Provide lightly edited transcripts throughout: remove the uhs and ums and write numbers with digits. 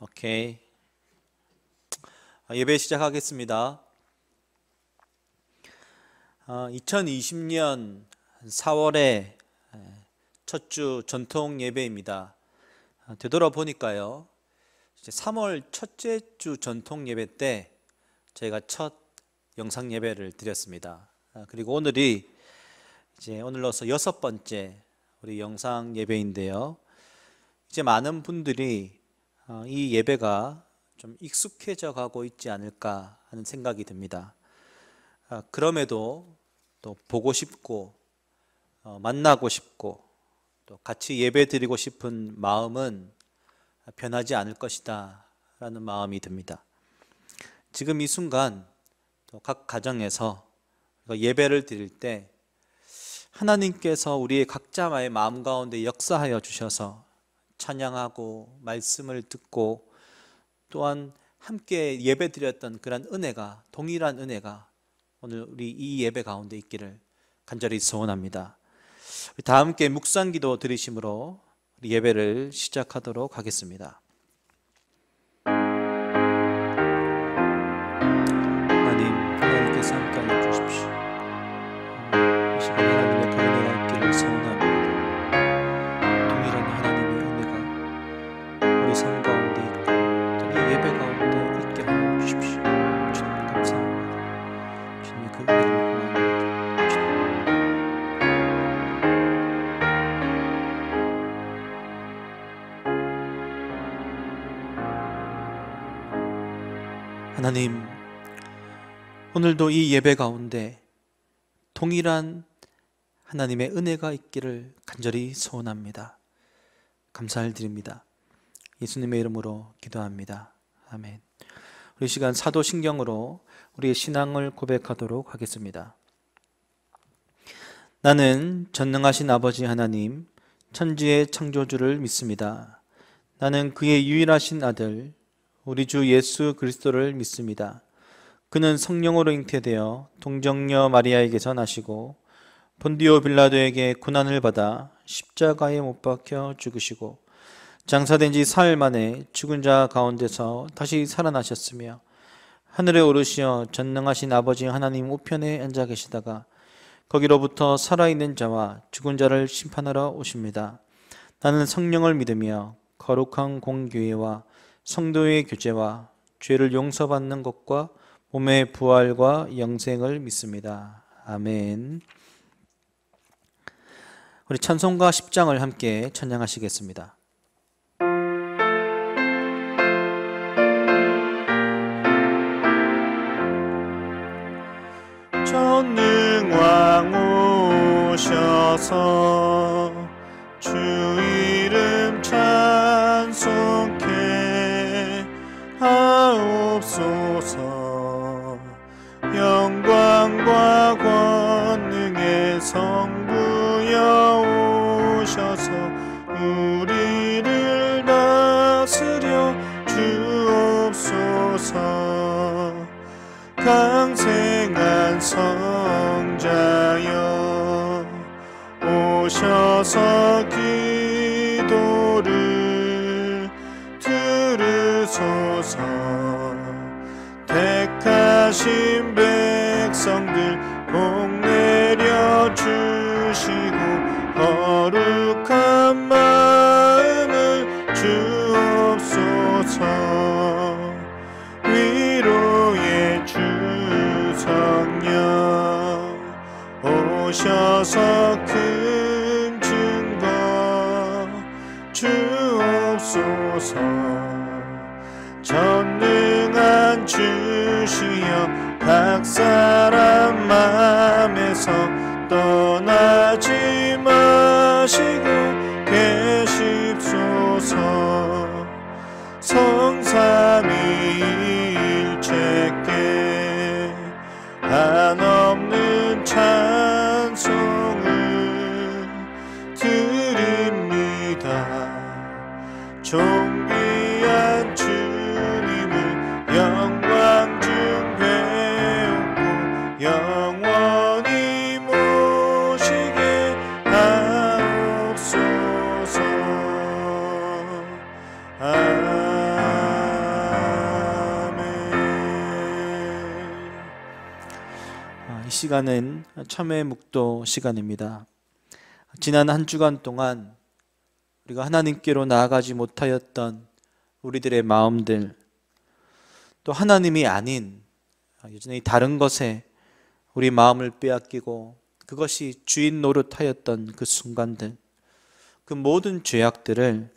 오케이. 예배 시작하겠습니다. 2020년 4월에 첫 주 전통 예배입니다. 되돌아보니까요, 이제 3월 첫째 주 전통 예배 때 저희가 첫 영상 예배를 드렸습니다. 그리고 오늘이 이제 오늘로서 6번째 우리 영상 예배인데요. 이제 많은 분들이 이 예배가 좀 익숙해져 가고 있지 않을까 하는 생각이 듭니다. 그럼에도 또 보고 싶고 만나고 싶고 또 같이 예배 드리고 싶은 마음은 변하지 않을 것이다 라는 마음이 듭니다. 지금 이 순간 또 각 가정에서 예배를 드릴 때 하나님께서 우리의 각자의 마음 가운데 역사하여 주셔서 찬양하고 말씀을 듣고 또한 함께 예배 드렸던 그런 은혜가, 동일한 은혜가 오늘 우리 이 예배 가운데 있기를 간절히 소원합니다. 다 함께 묵상기도 드리심으로 우리 예배를 시작하도록 하겠습니다. 하나님께서 함께하여 주십시오. 이 시간 하나님의 그 은혜가 있기를 소원합니다. 동일한 하나님의 은혜가 우리 삶 가운데 있고 또 이 예배 가운데 있게 하여 주십시오. 주님 감사합니다. 주님의 그 은혜를 구합니다. 하나님, 오늘도 이 예배 가운데 동일한 하나님의 은혜가 있기를 간절히 소원합니다. 감사를 드립니다. 예수님의 이름으로 기도합니다. 아멘. 우리 시간 사도신경으로 우리의 신앙을 고백하도록 하겠습니다. 나는 전능하신 아버지 하나님, 천지의 창조주를 믿습니다. 나는 그의 유일하신 아들 우리 주 예수 그리스도를 믿습니다. 그는 성령으로 잉태되어 동정녀 마리아에게서 나시고 본디오 빌라도에게 고난을 받아 십자가에 못 박혀 죽으시고 장사된 지 사흘 만에 죽은 자 가운데서 다시 살아나셨으며 하늘에 오르시어 전능하신 아버지 하나님 우편에 앉아 계시다가 거기로부터 살아있는 자와 죽은 자를 심판하러 오십니다. 나는 성령을 믿으며 거룩한 공교회와 성도의 교제와 죄를 용서받는 것과 몸의 부활과 영생을 믿습니다. 아멘. 우리 찬송가 10장을 함께 찬양하시겠습니다. 전능왕 오셔서 주 이름 찬송케 하옵소서. 영광과 권능의 성부여 오셔서 우리를 다스려 주옵소서. 강생한 성자여 오셔서 기도를 들으소서. 택하신 백성들 복 내려 주시고 거룩한 마음을 주옵소서. 위로의 주 성령 오셔서 큰 증거 주옵소서. 전능한 주시여 각 사람 맘에서 떠나지 마시고 계십소서. 성삼위일체께 한없는 찬송을 드립니다. 존귀한 주님을 영광 중 배우고 영원히 모시게 하옵소서. 아멘. 시간은 참회 묵도 시간입니다. 지난 한 주간 동안 우리가 하나님께로 나아가지 못하였던 우리들의 마음들, 또 하나님이 아닌 여전히 다른 것에 우리 마음을 빼앗기고 그것이 주인 노릇하였던 그 순간들, 그 모든 죄악들을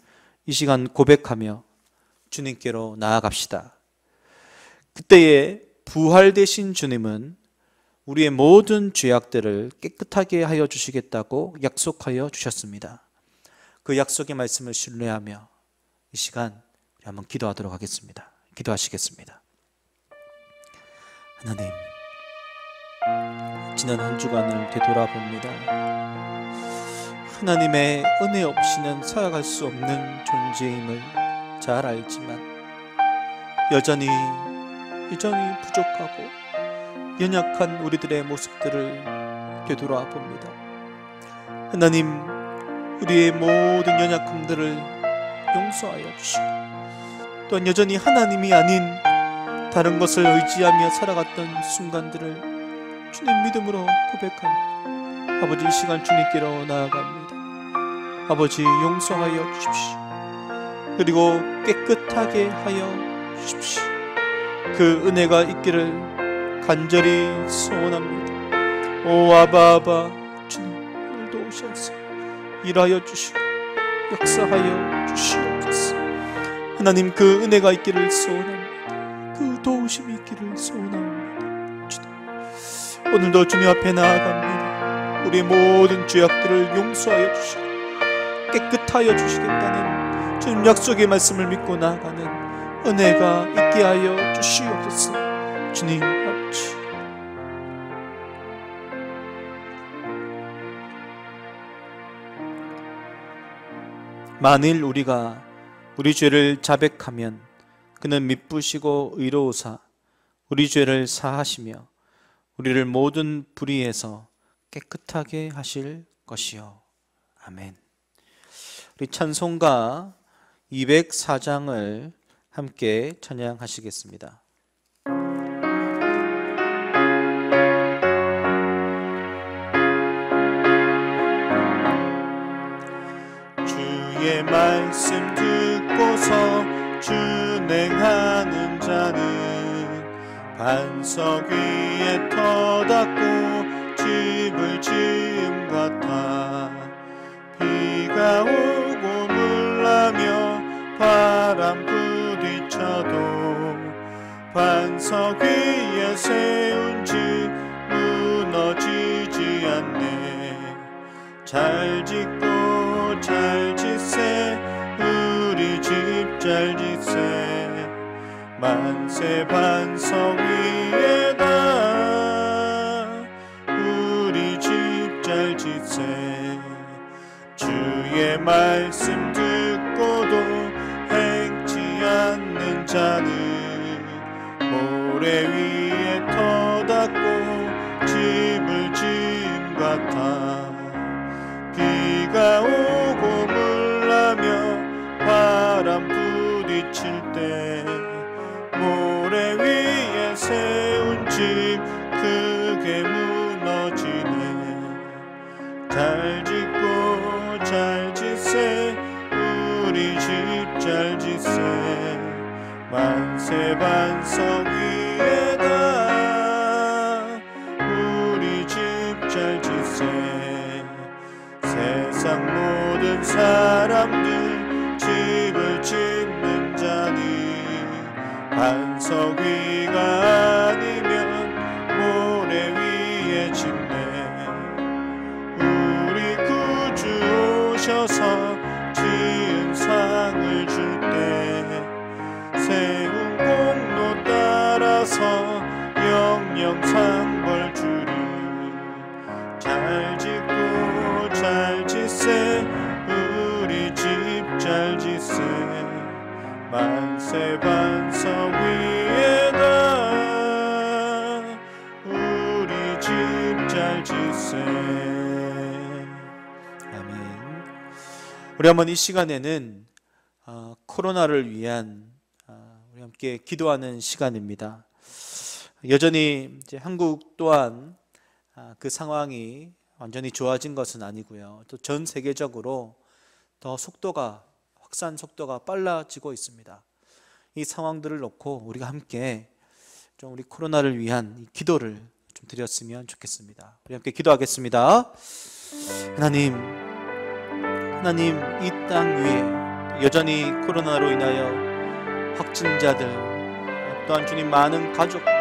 이 시간 고백하며 주님께로 나아갑시다. 그때에 부활되신 주님은 우리의 모든 죄악들을 깨끗하게 하여 주시겠다고 약속하여 주셨습니다. 그 약속의 말씀을 신뢰하며 이 시간 우리 한번 기도하도록 하겠습니다. 기도하시겠습니다. 하나님, 지난 한 주간을 되돌아봅니다. 하나님의 은혜 없이는 살아갈 수 없는 존재임을 잘 알지만 여전히 부족하고 연약한 우리들의 모습들을 되돌아봅니다. 하나님, 우리의 모든 연약함들을 용서하여 주시고, 또한 여전히 하나님이 아닌 다른 것을 의지하며 살아갔던 순간들을 주님 믿음으로 고백합니다. 아버지, 이 시간 주님께로 나아갑니다. 아버지, 용서하여 주십시오. 그리고 깨끗하게 하여 주십시오. 그 은혜가 있기를 간절히 소원합니다. 오 아바 주님, 오늘도 오셔서 일하여 주시고 역사하여 주시옵소서. 하나님, 그 은혜가 있기를 소원합니다. 그 도우심이 있기를 소원합니다. 주님, 오늘도 주님 앞에 나아갑니다. 우리의 모든 죄악들을 용서하여 주시고 깨끗하여 주시겠다는 주님 약속의 말씀을 믿고 나아가는 은혜가 있게 하여 주시옵소서. 주님 아버지, 만일 우리가 우리 죄를 자백하면 그는 미쁘시고 의로우사 우리 죄를 사하시며 우리를 모든 불의에서 깨끗하게 하실 것이요. 아멘. 우리 찬송가 204장을 함께 찬양하시겠습니다. 주의 말씀 듣고서 준행하는 자는 반석 위에 터닫고 집을 지음 같아. 비가 오고 물나며 바람 부딪혀도 반석 위에 세운 집 무너지지 않네. 잘 짓고 잘 짓세, 우리 집 잘 짓세. 만세 반석 위에다 우리 집 잘 짓세. 주의 말씀 듣고도 행치 않는 자는 모래 위에 터닫고 집을 지음 같아. 비가 오고 물나며 바람 부딪힐 때 모래 위에 세운 집 크게 무너지네. 잘 짓고 잘 짓세, 우리 집 잘 짓세. 만세 반석 위에다 우리 집 잘 짓세. 세상 모든 사람들 집을 짓는 자니 반석 위가 아니면 모래 위에 짓네. 우리 구주 오셔서 지은 상을 줄 때 세운 공로 따라서 영영 상벌 주리. 잘 짓고 잘 짓세, 우리 집 잘 짓세. 만세 반석 위에다 우리 집 잘 짓세. 아멘. 우리 한번 이 시간에는 코로나를 위한 우리 함께 기도하는 시간입니다. 여전히 이제 한국 또한 그 상황이 완전히 좋아진 것은 아니고요. 또 전 세계적으로 더 확산 속도가 빨라지고 있습니다. 이 상황들을 놓고 우리가 함께 좀 우리 코로나를 위한 이 기도를 좀 드렸으면 좋겠습니다. 우리 함께 기도하겠습니다. 하나님 이 땅 위에 여전히 코로나로 인하여 확진자들, 또한 주님 많은 가족들,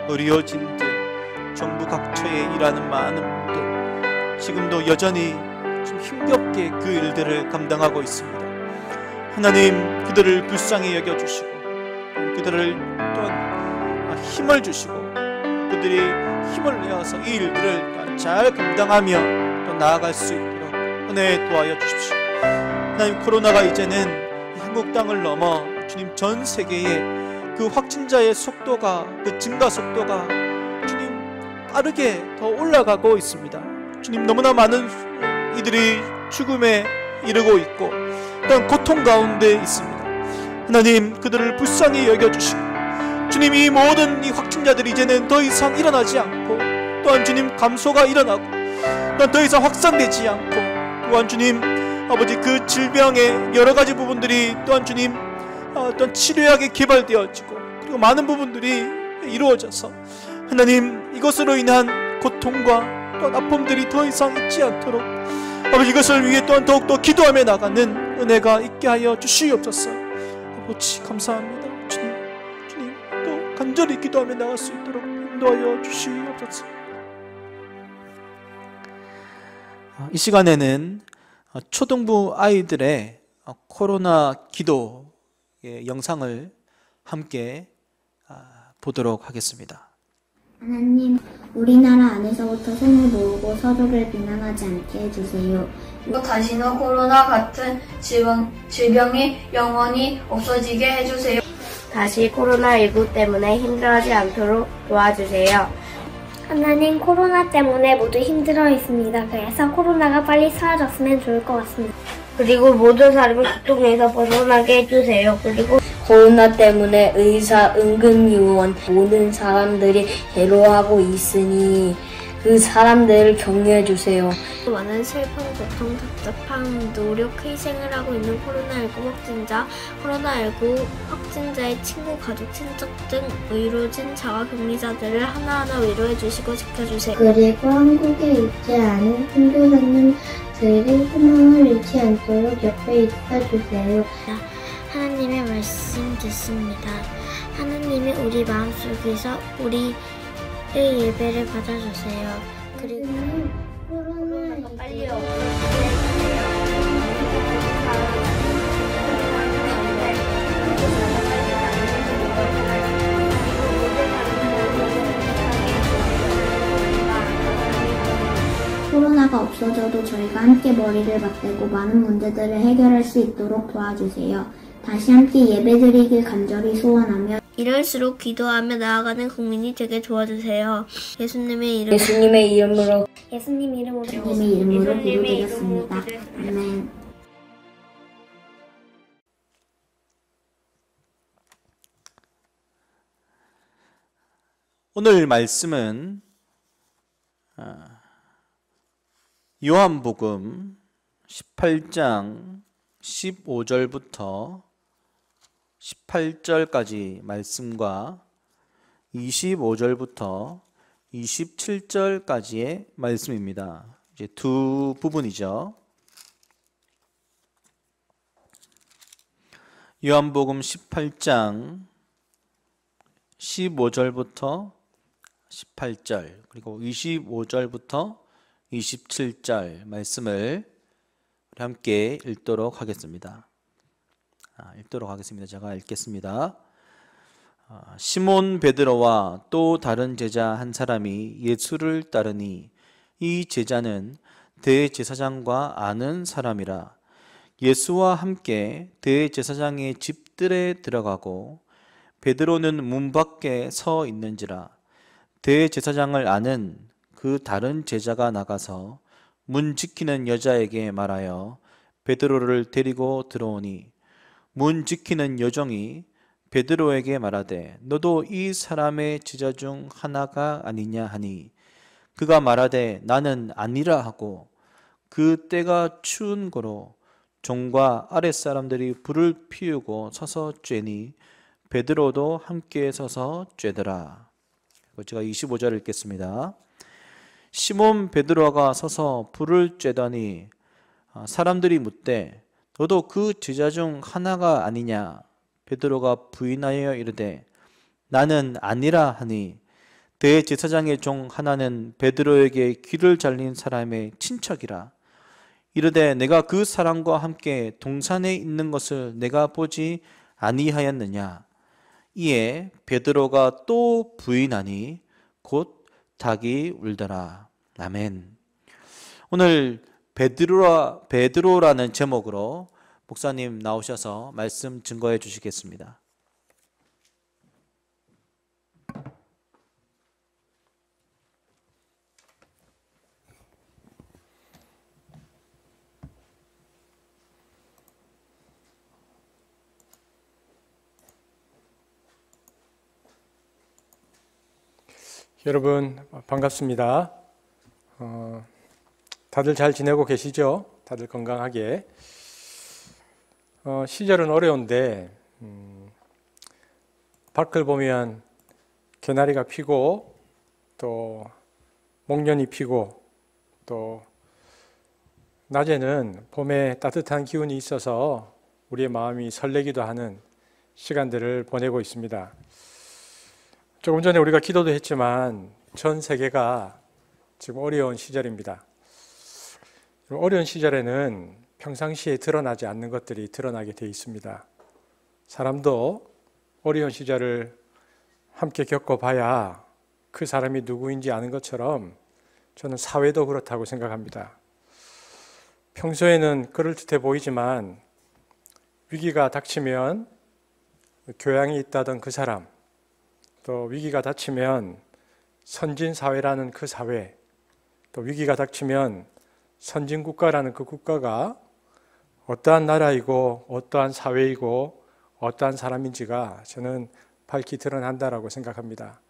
의료진들, 정부 각처에 일하는 많은 분들, 지금도 여전히 좀 힘겹게 그 일들을 감당하고 있습니다. 하나님, 그들을 불쌍히 여겨주시고 그들을 또한 힘을 주시고 그들이 힘을 내어서 이 일들을 잘 감당하며 또 나아갈 수 있도록 은혜 도와여 주십시오. 하나님, 코로나가 이제는 한국 땅을 넘어 주님 전 세계에 그 확진자의 속도가, 그 증가 속도가 주님 빠르게 더 올라가고 있습니다. 주님, 너무나 많은 이들이 죽음에 이르고 있고 또한 고통 가운데 있습니다. 하나님, 그들을 불쌍히 여겨주시고 주님, 이 모든 이 확진자들이 이제는 더 이상 일어나지 않고 또한 주님 감소가 일어나고 또한 더 이상 확산되지 않고 또한 주님 아버지 그 질병의 여러 가지 부분들이 또한 주님 또한 치료약이 개발되어지고 그리고 많은 부분들이 이루어져서 하나님, 이것으로 인한 고통과 또한 아픔들이 더 이상 있지 않도록 아버지 이것을 위해 또한 더욱더 기도하며 나가는 은혜가 있게 하여 주시옵소서. 아버지 감사합니다. 주님 또 간절히 기도하며 나갈 수 있도록 인도하여 주시옵소서. 이 시간에는 초등부 아이들의 코로나 기도의 영상을 함께 보도록 하겠습니다. 하나님, 우리나라 안에서부터 손을 모으고 서로를 비난하지 않게 해주세요. 다시는 코로나 같은 질병이 영원히 없어지게 해주세요. 다시 코로나19 때문에 힘들어하지 않도록 도와주세요. 하나님, 코로나 때문에 모두 힘들어 있습니다. 그래서 코로나가 빨리 사라졌으면 좋을 것 같습니다. 그리고 모든 사람을 고통에서 벗어나게 해주세요. 그리고 코로나 때문에 의사, 응급요원 모든 사람들이 괴로워하고 있으니 그 사람들을 격려해 주세요. 많은 슬픔, 고통, 답답함, 노력, 희생을 하고 있는 코로나19 확진자, 코로나19 확진자의 친구, 가족, 친척 등 의료진, 자가격리자들을 하나하나 위로해 주시고 지켜주세요. 그리고 한국에 있지 않은 선교사님들이 희망을 잃지 않도록 옆에 있어주세요. 하나님의 말씀 듣습니다. 하나님이 우리 마음속에서 우리의 예배를 받아주세요. 그리고 코로나 빨리 코로나가 없어져도 저희가 함께 머리를 맞대고 많은 문제들을 해결할 수 있도록 도와주세요. 다시 함께 예배드리길 간절히 소원하며 이럴수록 기도하며 나아가는 국민이 되게 도와주세요. 예수님의 이름으로 예수님 이름으로 기도드렸습니다. 아멘. 오늘 말씀은 요한복음 18장 15절부터 18절까지 말씀과 25절부터 27절까지의 말씀입니다. 이제 두 부분이죠. 요한복음 18장 15절부터 18절 그리고 25절부터 27절 말씀을 우리 함께 읽도록 하겠습니다. 제가 읽겠습니다. 시몬 베드로와 또 다른 제자 한 사람이 예수를 따르니 이 제자는 대제사장과 아는 사람이라. 예수와 함께 대제사장의 집들에 들어가고 베드로는 문 밖에 서 있는지라. 대제사장을 아는 그 다른 제자가 나가서 문 지키는 여자에게 말하여 베드로를 데리고 들어오니 문 지키는 여종이 베드로에게 말하되 너도 이 사람의 제자 중 하나가 아니냐 하니 그가 말하되 나는 아니라 하고 그 때가 추운 거로 종과 아랫사람들이 불을 피우고 서서 쬐니 베드로도 함께 서서 쬐더라. 제가 25절 읽겠습니다. 시몬 베드로가 서서 불을 쬐더니 사람들이 묻되 너도 그 제자 중 하나가 아니냐? 베드로가 부인하여 이르되 나는 아니라 하니 대제사장의 종 하나는 베드로에게 귀를 잘린 사람의 친척이라. 이르되 내가 그 사람과 함께 동산에 있는 것을 내가 보지 아니하였느냐? 이에 베드로가 또 부인하니 곧 닭이 울더라. 아멘. 오늘 베드로라는 제목으로 목사님 나오셔서 말씀 증거해 주시겠습니다. 여러분 반갑습니다. 다들 잘 지내고 계시죠? 다들 건강하게. 시절은 어려운데 밖을 보면 개나리가 피고 또 목련이 피고 또 낮에는 봄에 따뜻한 기운이 있어서 우리의 마음이 설레기도 하는 시간들을 보내고 있습니다. 조금 전에 우리가 기도도 했지만 전 세계가 지금 어려운 시절입니다. 어려운 시절에는 평상시에 드러나지 않는 것들이 드러나게 되어 있습니다. 사람도 어려운 시절을 함께 겪어봐야 그 사람이 누구인지 아는 것처럼 저는 사회도 그렇다고 생각합니다. 평소에는 그럴듯해 보이지만 위기가 닥치면 교양이 있다던 그 사람, 또 위기가 닥치면 선진사회라는 그 사회, 또 위기가 닥치면 선진국가라는 그 국가가 어떠한 나라이고 어떠한 사회이고 어떠한 사람인지가 저는 밝히 드러난다라고 생각합니다.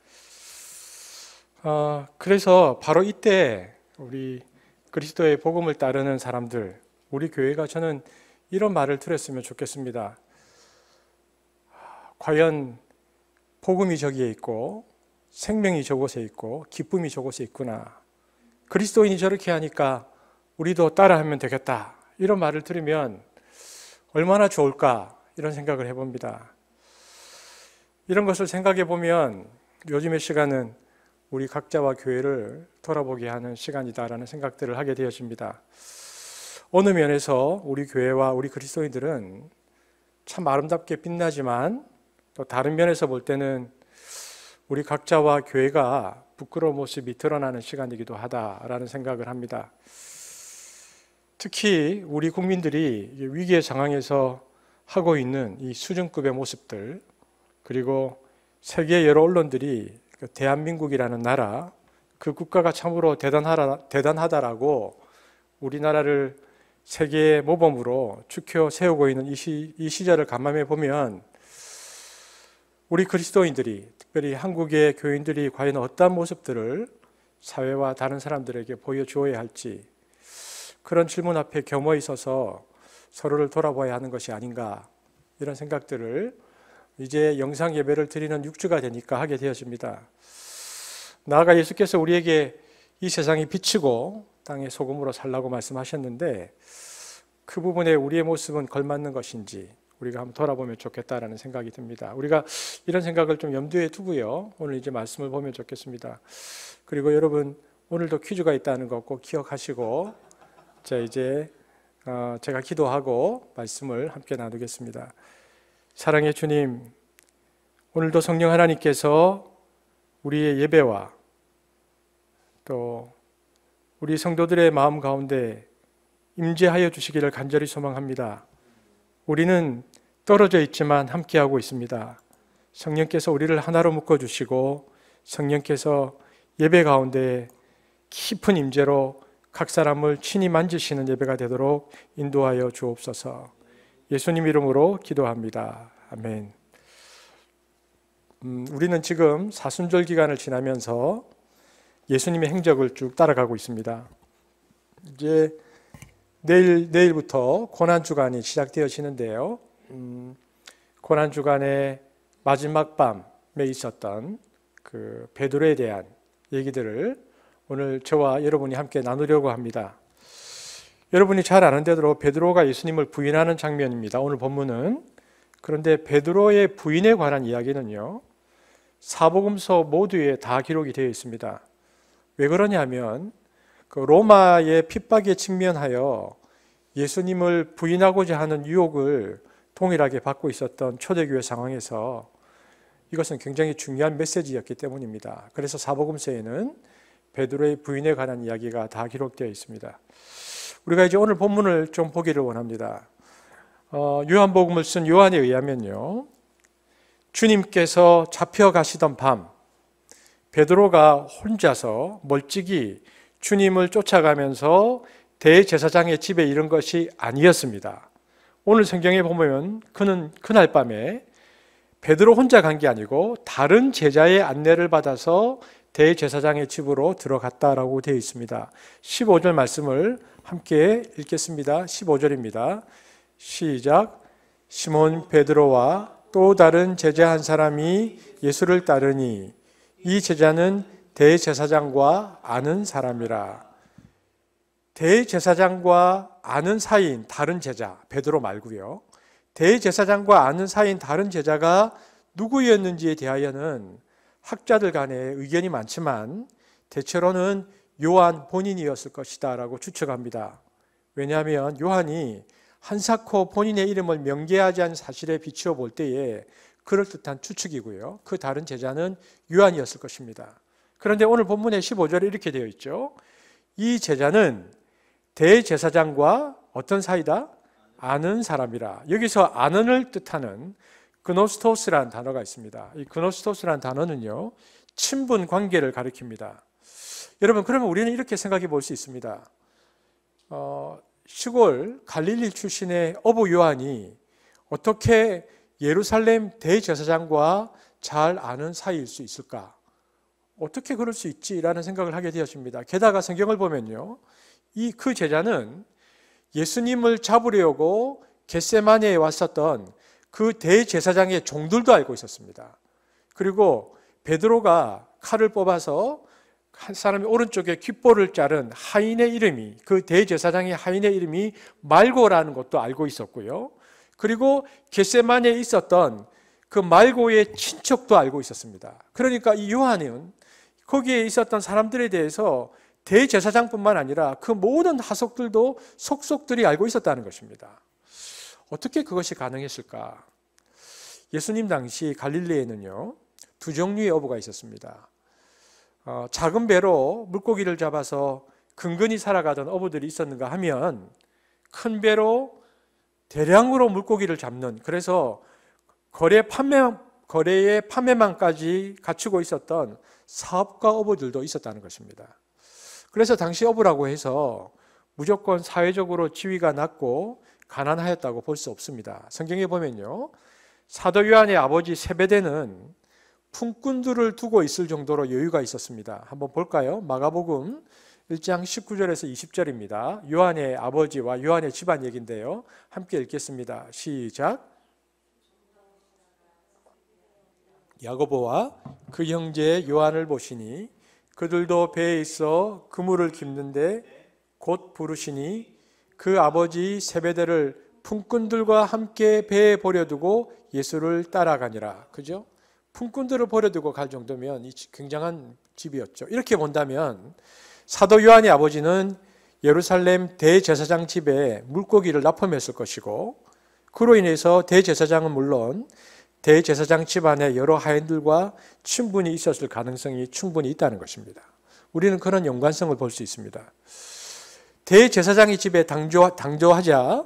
그래서 바로 이때 우리 그리스도의 복음을 따르는 사람들, 우리 교회가 저는 이런 말을 들었으면 좋겠습니다. 과연 복음이 저기에 있고 생명이 저곳에 있고 기쁨이 저곳에 있구나. 그리스도인이 저렇게 하니까 우리도 따라하면 되겠다. 이런 말을 들으면 얼마나 좋을까 이런 생각을 해봅니다. 이런 것을 생각해 보면 요즘의 시간은 우리 각자와 교회를 돌아보게 하는 시간이다라는 생각들을 하게 되어집니다. 어느 면에서 우리 교회와 우리 그리스도인들은 참 아름답게 빛나지만 또 다른 면에서 볼 때는 우리 각자와 교회가 부끄러운 모습이 드러나는 시간이기도 하다라는 생각을 합니다. 특히 우리 국민들이 위기의 상황에서 하고 있는 이 수준급의 모습들, 그리고 세계 여러 언론들이 대한민국이라는 나라, 그 국가가 참으로 대단하다라고 우리나라를 세계의 모범으로 추켜 세우고 있는 이 시절을 감안해 보면 우리 그리스도인들이, 특별히 한국의 교인들이 과연 어떠한 모습들을 사회와 다른 사람들에게 보여주어야 할지, 그런 질문 앞에 겸허 있어서 서로를 돌아봐야 하는 것이 아닌가, 이런 생각들을 이제 영상 예배를 드리는 6주가 되니까 하게 되어집니다. 나아가 예수께서 우리에게 이 세상이 빛이고 땅의 소금으로 살라고 말씀하셨는데 그 부분에 우리의 모습은 걸맞는 것인지 우리가 한번 돌아보면 좋겠다라는 생각이 듭니다. 우리가 이런 생각을 좀 염두에 두고요, 오늘 이제 말씀을 보면 좋겠습니다. 그리고 여러분, 오늘도 퀴즈가 있다는 거 꼭 기억하시고, 자 이제 제가 기도하고 말씀을 함께 나누겠습니다. 사랑의 주님, 오늘도 성령 하나님께서 우리의 예배와 또 우리 성도들의 마음 가운데 임재하여 주시기를 간절히 소망합니다. 우리는 떨어져 있지만 함께하고 있습니다. 성령께서 우리를 하나로 묶어주시고 성령께서 예배 가운데 깊은 임재로 각 사람을 친히 만지시는 예배가 되도록 인도하여 주옵소서. 예수님 이름으로 기도합니다. 아멘. 우리는 지금 사순절 기간을 지나면서 예수님의 행적을 쭉 따라가고 있습니다. 이제 내일부터 고난주간이 시작되어지는데요. 고난주간의 마지막 밤에 있었던 그 베드로에 대한 얘기들을 오늘 저와 여러분이 함께 나누려고 합니다. 여러분이 잘 아는 대로 베드로가 예수님을 부인하는 장면입니다. 오늘 본문은. 그런데 베드로의 부인에 관한 이야기는요, 사복음서 모두에 다 기록이 되어 있습니다. 왜 그러냐면 그 로마의 핍박에 직면하여 예수님을 부인하고자 하는 유혹을 동일하게 받고 있었던 초대교회 상황에서 이것은 굉장히 중요한 메시지였기 때문입니다. 그래서 사복음서에는 베드로의 부인에 관한 이야기가 다 기록되어 있습니다. 우리가 이제 오늘 본문을 좀 보기를 원합니다. 요한복음을 쓴 요한에 의하면요, 주님께서 잡혀가시던 밤 베드로가 혼자서 멀찍이 주님을 쫓아가면서 대제사장의 집에 이른 것이 아니었습니다. 오늘 성경에 보면 그는 그날 밤에 베드로 혼자 간 게 아니고 다른 제자의 안내를 받아서 대제사장의 집으로 들어갔다라고 되어 있습니다. 15절 말씀을 함께 읽겠습니다. 15절입니다. 시작. 시몬 베드로와 또 다른 제자 한 사람이 예수를 따르니 이 제자는 대제사장과 아는 사람이라. 대제사장과 아는 사이인 다른 제자, 베드로 말고요, 대제사장과 아는 사이인 다른 제자가 누구였는지에 대하여는 학자들 간에 의견이 많지만 대체로는 요한 본인이었을 것이다 라고 추측합니다. 왜냐하면 요한이 한사코 본인의 이름을 명기하지 않은 사실에 비추어 볼 때에 그럴듯한 추측이고요, 그 다른 제자는 요한이었을 것입니다. 그런데 오늘 본문의 15절에 이렇게 되어 있죠. 이 제자는 대제사장과 어떤 사이다? 아는 사람이라. 여기서 아는을 뜻하는 그노스토스라는 단어가 있습니다. 이 그노스토스라는 단어는요, 친분 관계를 가리킵니다. 여러분, 그러면 우리는 이렇게 생각해 볼 수 있습니다. 시골 갈릴리 출신의 어부 요한이 어떻게 예루살렘 대제사장과 잘 아는 사이일 수 있을까? 어떻게 그럴 수 있지라는 생각을 하게 되었습니다. 게다가 성경을 보면요, 그 제자는 예수님을 잡으려고 겟세마네에 왔었던 그 대제사장의 종들도 알고 있었습니다. 그리고 베드로가 칼을 뽑아서 한 사람이 오른쪽에 귓볼을 자른 하인의 이름이, 그 대제사장의 하인의 이름이 말고라는 것도 알고 있었고요. 그리고 겟세마네에 있었던 그 말고의 친척도 알고 있었습니다. 그러니까 이 요한은 거기에 있었던 사람들에 대해서 대제사장뿐만 아니라 그 모든 하속들도 속속들이 알고 있었다는 것입니다. 어떻게 그것이 가능했을까? 예수님 당시 갈릴리에는요, 두 종류의 어부가 있었습니다. 작은 배로 물고기를 잡아서 근근히 살아가던 어부들이 있었는가 하면 큰 배로 대량으로 물고기를 잡는, 그래서 거래의 판매망까지 갖추고 있었던 사업가 어부들도 있었다는 것입니다. 그래서 당시 어부라고 해서 무조건 사회적으로 지위가 낮고 가난하였다고 볼 수 없습니다. 성경에 보면요, 사도 요한의 아버지 세베대는 품꾼들을 두고 있을 정도로 여유가 있었습니다. 한번 볼까요? 마가복음 1장 19절에서 20절입니다. 요한의 아버지와 요한의 집안 얘기인데요, 함께 읽겠습니다. 시작. 야고보와 그 형제 요한을 보시니 그들도 배에 있어 그물을 깁는데 곧 부르시니 그 아버지 세베대를 품꾼들과 함께 배에 버려두고 예수를 따라가니라. 그죠? 품꾼들을 버려두고 갈 정도면 이 굉장한 집이었죠. 이렇게 본다면 사도 요한의 아버지는 예루살렘 대제사장 집에 물고기를 납품했을 것이고, 그로 인해서 대제사장은 물론 대제사장 집안에 여러 하인들과 친분이 있었을 가능성이 충분히 있다는 것입니다. 우리는 그런 연관성을 볼 수 있습니다. 대제사장의 집에 당조하자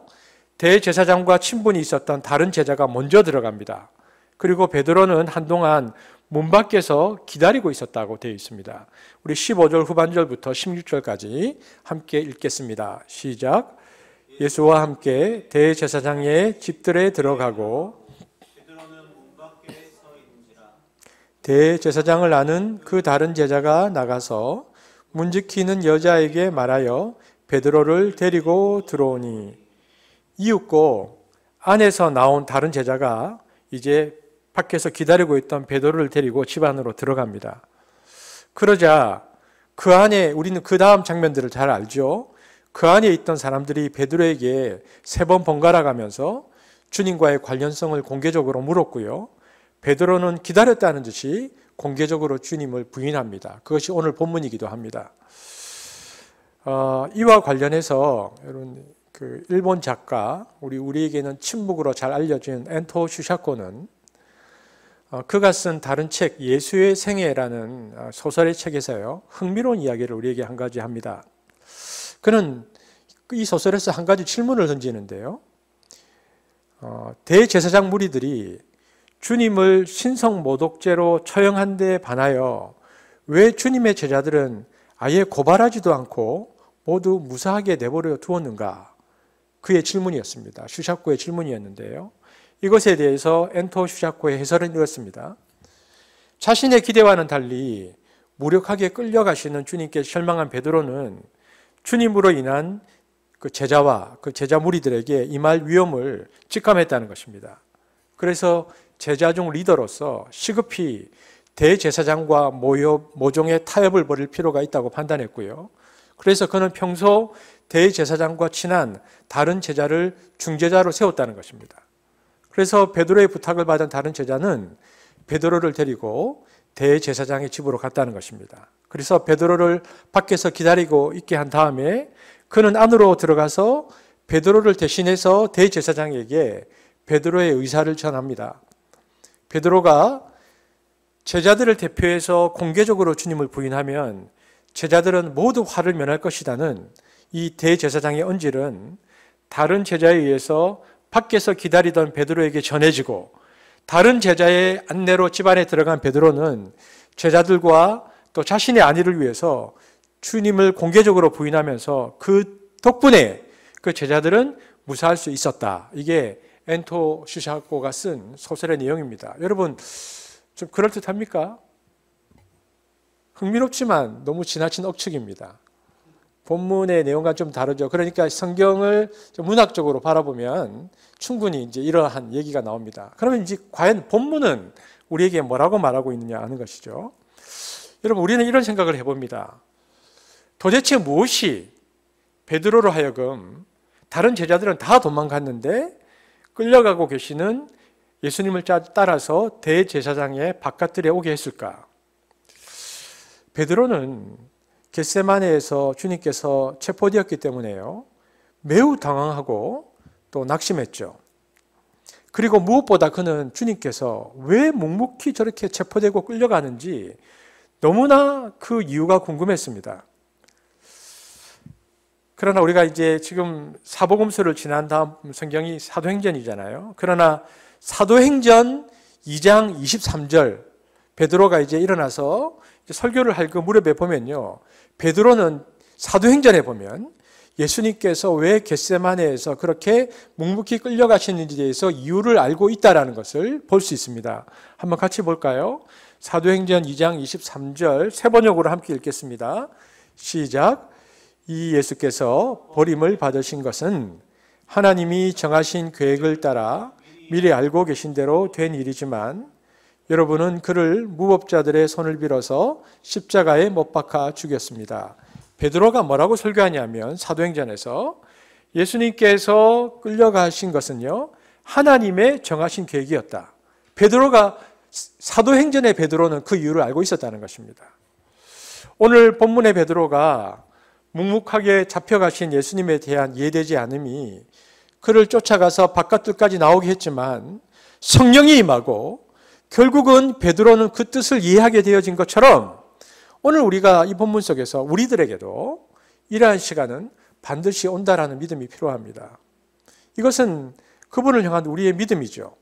대제사장과 친분이 있었던 다른 제자가 먼저 들어갑니다. 그리고 베드로는 한동안 문 밖에서 기다리고 있었다고 되어 있습니다. 우리 15절 후반절부터 16절까지 함께 읽겠습니다. 시작. 예수와 함께 대제사장의 집들에 들어가고 대제사장을 아는 그 다른 제자가 나가서 문지키는 여자에게 말하여 베드로를 데리고 들어오니 이윽고 안에서 나온 다른 제자가 이제 밖에서 기다리고 있던 베드로를 데리고 집 안으로 들어갑니다. 그러자 그 안에 우리는 그 다음 장면들을 잘 알죠. 그 안에 있던 사람들이 베드로에게 3번 번갈아 가면서 주님과의 관련성을 공개적으로 물었고요. 베드로는 기다렸다는 듯이 공개적으로 주님을 부인합니다. 그것이 오늘 본문이기도 합니다. 이와 관련해서 여러분 그 일본 작가 우리에게는 침묵으로 잘 알려진 엔토 슈샤코는 그가 쓴 다른 책 예수의 생애라는 소설의 책에서요 흥미로운 이야기를 우리에게 한 가지 합니다. 그는 이 소설에서 한 가지 질문을 던지는데요. 대제사장 무리들이 주님을 신성모독죄로 처형한 데 반하여 왜 주님의 제자들은 아예 고발하지도 않고 모두 무사하게 내버려 두었는가? 그의 질문이었습니다. 슈샤코의 질문이었는데요. 이것에 대해서 엔토 슈샤코의 해설은 이렇습니다. 자신의 기대와는 달리 무력하게 끌려가시는 주님께 실망한 베드로는 주님으로 인한 그 제자와 그 제자 무리들에게 임할 위험을 직감했다는 것입니다. 그래서 제자 중 리더로서 시급히 대제사장과 모종의 타협을 벌일 필요가 있다고 판단했고요. 그래서 그는 평소 대제사장과 친한 다른 제자를 중재자로 세웠다는 것입니다. 그래서 베드로의 부탁을 받은 다른 제자는 베드로를 데리고 대제사장의 집으로 갔다는 것입니다. 그래서 베드로를 밖에서 기다리고 있게 한 다음에 그는 안으로 들어가서 베드로를 대신해서 대제사장에게 베드로의 의사를 전합니다. 베드로가 제자들을 대표해서 공개적으로 주님을 부인하면 제자들은 모두 화를 면할 것이라는 이 대제사장의 언질은 다른 제자에 의해서 밖에서 기다리던 베드로에게 전해지고 다른 제자의 안내로 집 안에 들어간 베드로는 제자들과 또 자신의 안위를 위해서 주님을 공개적으로 부인하면서 그 덕분에 그 제자들은 무사할 수 있었다. 이게 엔토 슈샤코가 쓴 소설의 내용입니다. 여러분 좀 그럴듯합니까? 흥미롭지만 너무 지나친 억측입니다. 본문의 내용과 좀 다르죠. 그러니까 성경을 좀 문학적으로 바라보면 충분히 이제 이러한 얘기가 나옵니다. 그러면 이제 과연 본문은 우리에게 뭐라고 말하고 있느냐 하는 것이죠. 여러분 우리는 이런 생각을 해봅니다. 도대체 무엇이 베드로로 하여금 다른 제자들은 다 도망갔는데 끌려가고 계시는 예수님을 따라서 대제사장의 바깥들에 오게 했을까? 베드로는 겟세마네에서 주님께서 체포되었기 때문에요. 매우 당황하고 또 낙심했죠. 그리고 무엇보다 그는 주님께서 왜 묵묵히 저렇게 체포되고 끌려가는지 너무나 그 이유가 궁금했습니다. 그러나 우리가 이제 지금 사복음서를 지난 다음 성경이 사도행전이잖아요. 그러나 사도행전 2장 23절 베드로가 이제 일어나서 설교를 할 그 무렵에 보면요. 베드로는 사도행전에 보면 예수님께서 왜 겟세마네에서 그렇게 묵묵히 끌려가시는지에 대해서 이유를 알고 있다는 것을 볼 수 있습니다. 한번 같이 볼까요? 사도행전 2장 23절 세 번역으로 함께 읽겠습니다. 시작. 이 예수께서 버림을 받으신 것은 하나님이 정하신 계획을 따라 미리 알고 계신 대로 된 일이지만 여러분은 그를 무법자들의 손을 빌어서 십자가에 못 박아 죽였습니다. 베드로가 뭐라고 설교하냐면 사도행전에서 예수님께서 끌려가신 것은요 하나님의 정하신 계획이었다. 베드로가 사도행전의 베드로는 그 이유를 알고 있었다는 것입니다. 오늘 본문의 베드로가 묵묵하게 잡혀가신 예수님에 대한 이해되지 않음이 그를 쫓아가서 바깥들까지 나오게 했지만 성령이 임하고 결국은 베드로는 그 뜻을 이해하게 되어진 것처럼 오늘 우리가 이 본문 속에서 우리들에게도 이러한 시간은 반드시 온다라는 믿음이 필요합니다. 이것은 그분을 향한 우리의 믿음이죠.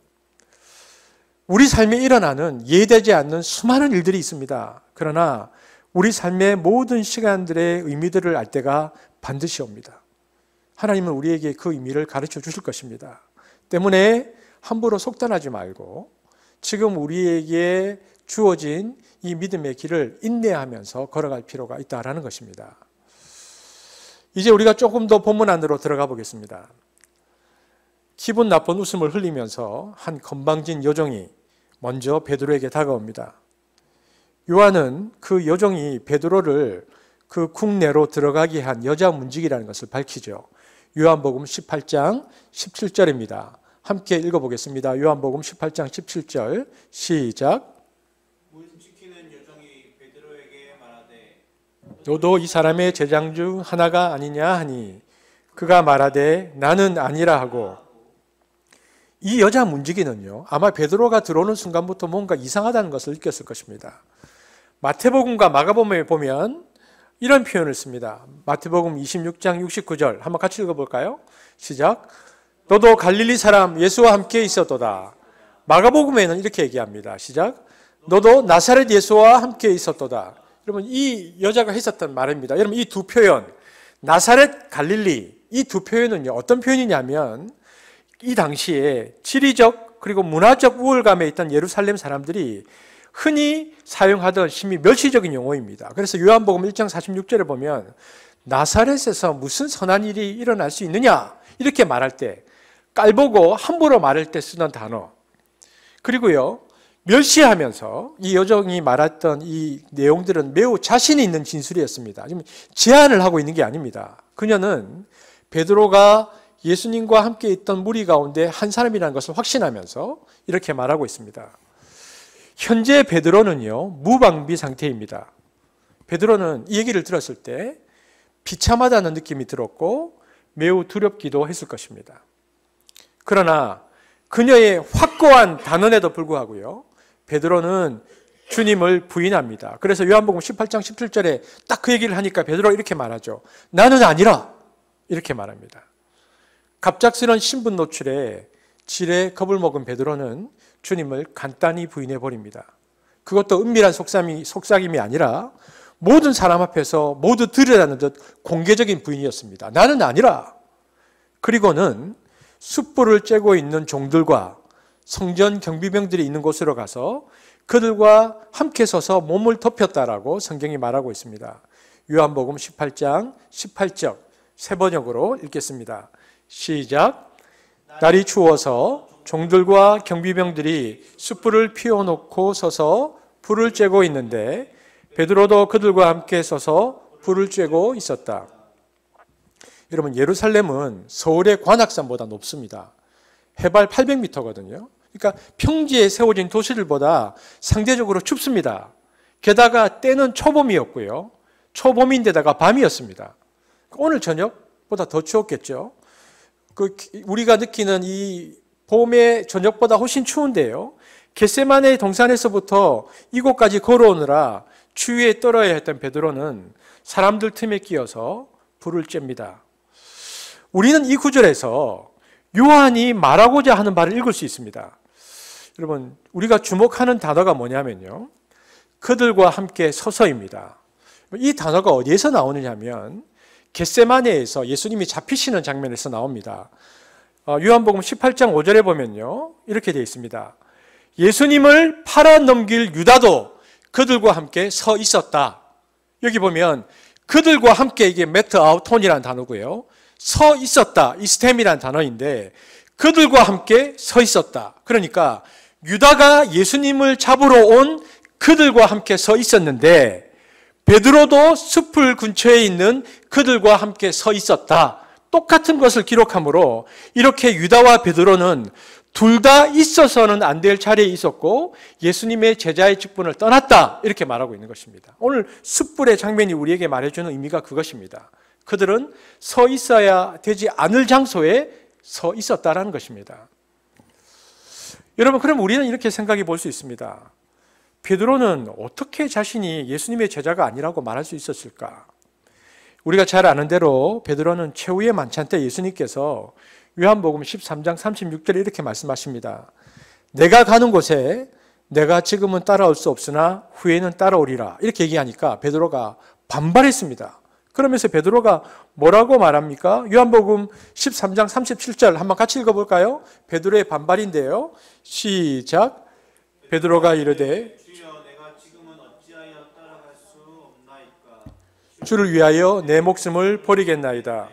우리 삶에 일어나는 이해되지 않는 수많은 일들이 있습니다. 그러나 우리 삶의 모든 시간들의 의미들을 알 때가 반드시 옵니다. 하나님은 우리에게 그 의미를 가르쳐 주실 것입니다. 때문에 함부로 속단하지 말고 지금 우리에게 주어진 이 믿음의 길을 인내하면서 걸어갈 필요가 있다라는 것입니다. 이제 우리가 조금 더 본문 안으로 들어가 보겠습니다. 기분 나쁜 웃음을 흘리면서 한 건방진 여종이 먼저 베드로에게 다가옵니다. 요한은 그 여종이 베드로를 그 국내로 들어가게 한 여자 문지기라는 것을 밝히죠. 요한복음 18장 17절입니다. 함께 읽어보겠습니다. 요한복음 18장 17절 시작. 문 지키는 여종이 베드로에게 말하되 너도 이 사람의 제장 중 하나가 아니냐 하니 그가 말하되 나는 아니라 하고, 이 여자 문지기는요 아마 베드로가 들어오는 순간부터 뭔가 이상하다는 것을 느꼈을 것입니다. 마태복음과 마가복음에 보면 이런 표현을 씁니다. 마태복음 26장 69절 한번 같이 읽어볼까요? 시작. 너도 갈릴리 사람 예수와 함께 있었도다. 마가복음에는 이렇게 얘기합니다. 시작. 너도 나사렛 예수와 함께 있었도다. 여러분, 이 여자가 했었던 말입니다. 여러분, 이 두 표현, 나사렛, 갈릴리, 이 두 표현은요 어떤 표현이냐면, 이 당시에 지리적 그리고 문화적 우월감에 있던 예루살렘 사람들이 흔히 사용하던 심히 멸시적인 용어입니다. 그래서 요한복음 1장 46절에 보면 나사렛에서 무슨 선한 일이 일어날 수 있느냐 이렇게 말할 때, 깔보고 함부로 말할 때 쓰는 단어, 그리고요 멸시하면서 이 여종이 말했던 이 내용들은 매우 자신이 있는 진술이었습니다. 지금 제안을 하고 있는 게 아닙니다. 그녀는 베드로가 예수님과 함께 있던 무리 가운데 한 사람이라는 것을 확신하면서 이렇게 말하고 있습니다. 현재 베드로는요 무방비 상태입니다. 베드로는 이 얘기를 들었을 때 비참하다는 느낌이 들었고 매우 두렵기도 했을 것입니다. 그러나 그녀의 확고한 단언에도 불구하고요 베드로는 주님을 부인합니다. 그래서 요한복음 18장 17절에 딱 그 얘기를 하니까 베드로가 이렇게 말하죠. 나는 아니라, 이렇게 말합니다. 갑작스런 신분 노출에 지레 겁을 먹은 베드로는 주님을 간단히 부인해 버립니다. 그것도 은밀한 속삭임이 아니라 모든 사람 앞에서 모두 들으라는 듯 공개적인 부인이었습니다. 나는 아니라. 그리고는 숯불을 쬐고 있는 종들과 성전 경비병들이 있는 곳으로 가서 그들과 함께 서서 몸을 덮였다라고 성경이 말하고 있습니다. 요한복음 18장 18절 세 번역으로 읽겠습니다. 시작. 날이 추워서 종들과 경비병들이 숯불을 피워놓고 서서 불을 쬐고 있는데 베드로도 그들과 함께 서서 불을 쬐고 있었다. 여러분, 예루살렘은 서울의 관악산보다 높습니다. 해발 800m거든요. 그러니까 평지에 세워진 도시들보다 상대적으로 춥습니다. 게다가 때는 초봄이었고요. 초봄인데다가 밤이었습니다. 오늘 저녁보다 더 추웠겠죠. 우리가 느끼는 이 봄의 저녁보다 훨씬 추운데요. 겟세마네 동산에서부터 이곳까지 걸어오느라 추위에 떨어야 했던 베드로는 사람들 틈에 끼어서 불을 쬐입니다. 우리는 이 구절에서 요한이 말하고자 하는 바를 읽을 수 있습니다. 여러분, 우리가 주목하는 단어가 뭐냐면요, 그들과 함께 서서입니다. 이 단어가 어디에서 나오느냐 하면 겟세마네에서 예수님이 잡히시는 장면에서 나옵니다. 요한복음 18장 5절에 보면요 이렇게 되어 있습니다. 예수님을 팔아넘길 유다도 그들과 함께 서 있었다. 여기 보면 그들과 함께, 이게 메트 아우톤이라는 단어고요, 서 있었다, 이 스템이라는 단어인데 그들과 함께 서 있었다. 그러니까 유다가 예수님을 잡으러 온 그들과 함께 서 있었는데 베드로도 숲을 근처에 있는 그들과 함께 서 있었다. 똑같은 것을 기록하므로 이렇게 유다와 베드로는 둘 다 있어서는 안 될 자리에 있었고 예수님의 제자의 직분을 떠났다, 이렇게 말하고 있는 것입니다. 오늘 숯불의 장면이 우리에게 말해주는 의미가 그것입니다. 그들은 서 있어야 되지 않을 장소에 서 있었다라는 것입니다. 여러분, 그럼 우리는 이렇게 생각해 볼 수 있습니다. 베드로는 어떻게 자신이 예수님의 제자가 아니라고 말할 수 있었을까? 우리가 잘 아는 대로 베드로는 최후의 만찬 때 예수님께서 요한복음 13장 36절에 이렇게 말씀하십니다. 내가 가는 곳에 내가 지금은 따라올 수 없으나 후에는 따라오리라, 이렇게 얘기하니까 베드로가 반발했습니다. 그러면서 베드로가 뭐라고 말합니까? 요한복음 13장 37절 한번 같이 읽어볼까요? 베드로의 반발인데요. 시작. 베드로가 이르되 주여 내가 지금은 어찌하여 따라갈 수 없나이까. 주를 위하여 내 목숨을 버리겠나이다.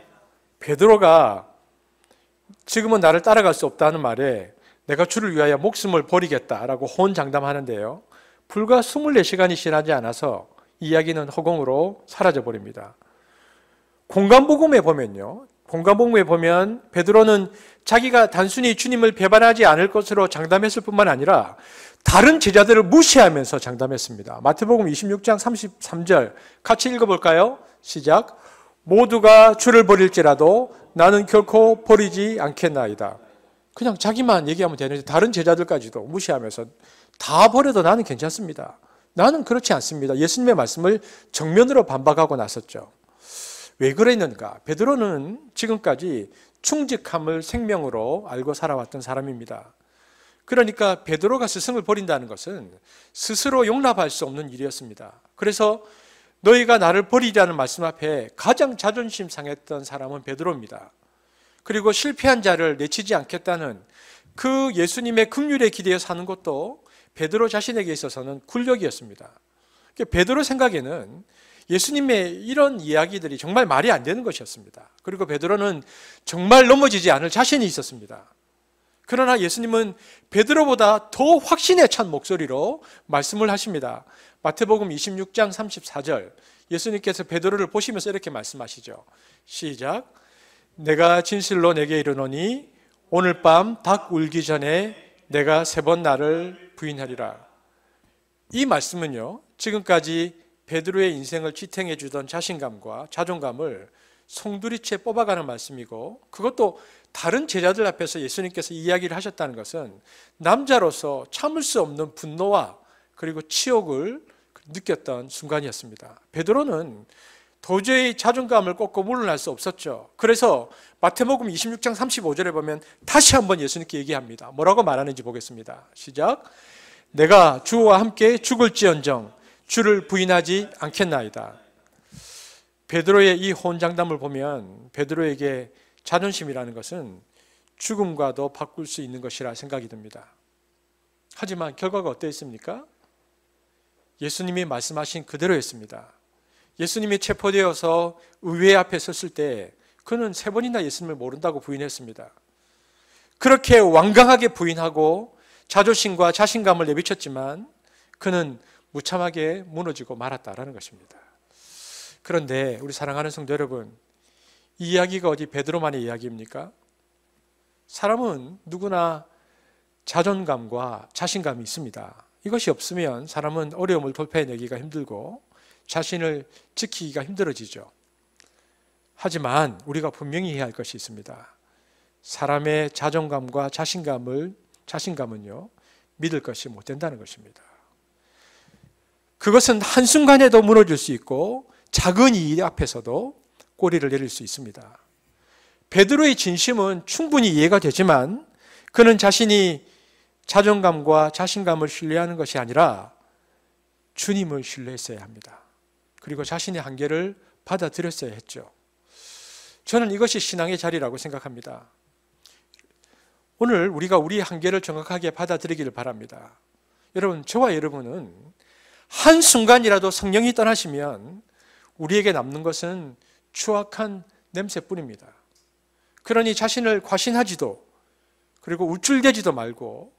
베드로가 지금은 나를 따라갈 수 없다는 말에 내가 주를 위하여 목숨을 버리겠다라고 호언장담하는데요. 불과 24시간이 지나지 않아서 이야기는 허공으로 사라져버립니다. 공간복음에 보면 베드로는 자기가 단순히 주님을 배반하지 않을 것으로 장담했을 뿐만 아니라 다른 제자들을 무시하면서 장담했습니다. 마태복음 26장 33절 같이 읽어볼까요? 시작. 모두가 주를 버릴지라도 나는 결코 버리지 않겠나이다. 그냥 자기만 얘기하면 되는데 다른 제자들까지도 무시하면서 다 버려도 나는 괜찮습니다. 나는 그렇지 않습니다. 예수님의 말씀을 정면으로 반박하고 나섰죠. 왜 그랬는가? 베드로는 지금까지 충직함을 생명으로 알고 살아왔던 사람입니다. 그러니까 베드로가 스승을 버린다는 것은 스스로 용납할 수 없는 일이었습니다. 그래서 너희가 나를 버리라는 말씀 앞에 가장 자존심 상했던 사람은 베드로입니다. 그리고 실패한 자를 내치지 않겠다는 그 예수님의 긍휼에 기대어 사는 것도 베드로 자신에게 있어서는 굴욕이었습니다. 베드로 생각에는 예수님의 이런 이야기들이 정말 말이 안 되는 것이었습니다. 그리고 베드로는 정말 넘어지지 않을 자신이 있었습니다. 그러나 예수님은 베드로보다 더 확신에 찬 목소리로 말씀을 하십니다. 마태복음 26장 34절 예수님께서 베드로를 보시면서 이렇게 말씀하시죠. 시작. 내가 진실로 내게 이르노니 오늘 밤 닭 울기 전에 내가 3번 나를 부인하리라. 이 말씀은요, 지금까지 베드로의 인생을 지탱해 주던 자신감과 자존감을 송두리째 뽑아가는 말씀이고, 그것도 다른 제자들 앞에서 예수님께서 이야기를 하셨다는 것은 남자로서 참을 수 없는 분노와 그리고 치욕을 느꼈던 순간이었습니다. 베드로는 도저히 자존감을 꺾고 물러날 수 없었죠. 그래서 마태복음 26장 35절에 보면 다시 한번 예수님께 얘기합니다. 뭐라고 말하는지 보겠습니다. 시작. 내가 주와 함께 죽을지언정 주를 부인하지 않겠나이다. 베드로의 이 호언장담을 보면 베드로에게 자존심이라는 것은 죽음과도 바꿀 수 있는 것이라 생각이 듭니다. 하지만 결과가 어땠습니까? 예수님이 말씀하신 그대로였습니다. 예수님이 체포되어서 의회 앞에 섰을 때 그는 3번이나 예수님을 모른다고 부인했습니다. 그렇게 완강하게 부인하고 자존심과 자신감을 내비쳤지만 그는 무참하게 무너지고 말았다라는 것입니다. 그런데 우리 사랑하는 성도 여러분, 이 이야기가 어디 베드로만의 이야기입니까? 사람은 누구나 자존감과 자신감이 있습니다. 이것이 없으면 사람은 어려움을 돌파해내기가 힘들고 자신을 지키기가 힘들어지죠. 하지만 우리가 분명히 해야 할 것이 있습니다. 사람의 자존감과 자신감은요, 믿을 것이 못 된다는 것입니다. 그것은 한순간에도 무너질 수 있고 작은 일 앞에서도 꼬리를 내릴 수 있습니다. 베드로의 진심은 충분히 이해가 되지만 그는 자신이 자존감과 자신감을 신뢰하는 것이 아니라 주님을 신뢰했어야 합니다. 그리고 자신의 한계를 받아들였어야 했죠. 저는 이것이 신앙의 자리라고 생각합니다. 오늘 우리가 우리 한계를 정확하게 받아들이기를 바랍니다. 여러분, 저와 여러분은 한순간이라도 성령이 떠나시면 우리에게 남는 것은 추악한 냄새뿐입니다. 그러니 자신을 과신하지도 그리고 우쭐대지도 말고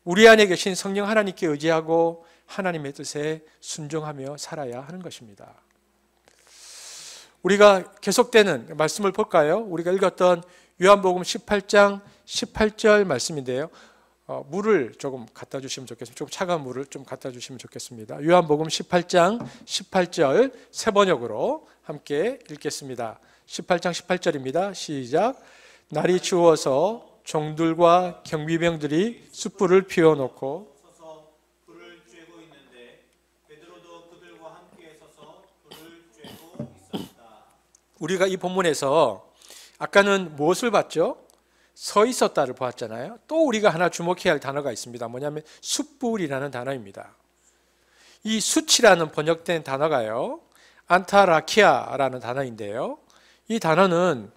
우리 안에 계신 성령 하나님께 의지하고 하나님의 뜻에 순종하며 살아야 하는 것입니다. 우리가 계속되는 말씀을 볼까요? 우리가 읽었던 요한복음 18장 18절 말씀인데요. 물을 조금 갖다 주시면 좋겠습니다. 조금 차가운 물을 좀 갖다 주시면 좋겠습니다. 요한복음 18장 18절 세 번역으로 함께 읽겠습니다. 18장 18절입니다. 시작. 날이 추워서 종들과 경비병들이 숯불을 피워놓고 서서 불을 쬐고 있는데 베드로도 그들과 함께 서서 불을 쬐고 있었다. 우리가 이 본문에서 아까는 무엇을 봤죠? 서 있었다를 보았잖아요. 또 우리가 하나 주목해야 할 단어가 있습니다. 뭐냐면 숯불이라는 단어입니다. 이 숯이라는 번역된 단어가요, 안타라키아라는 단어인데요. 이 단어는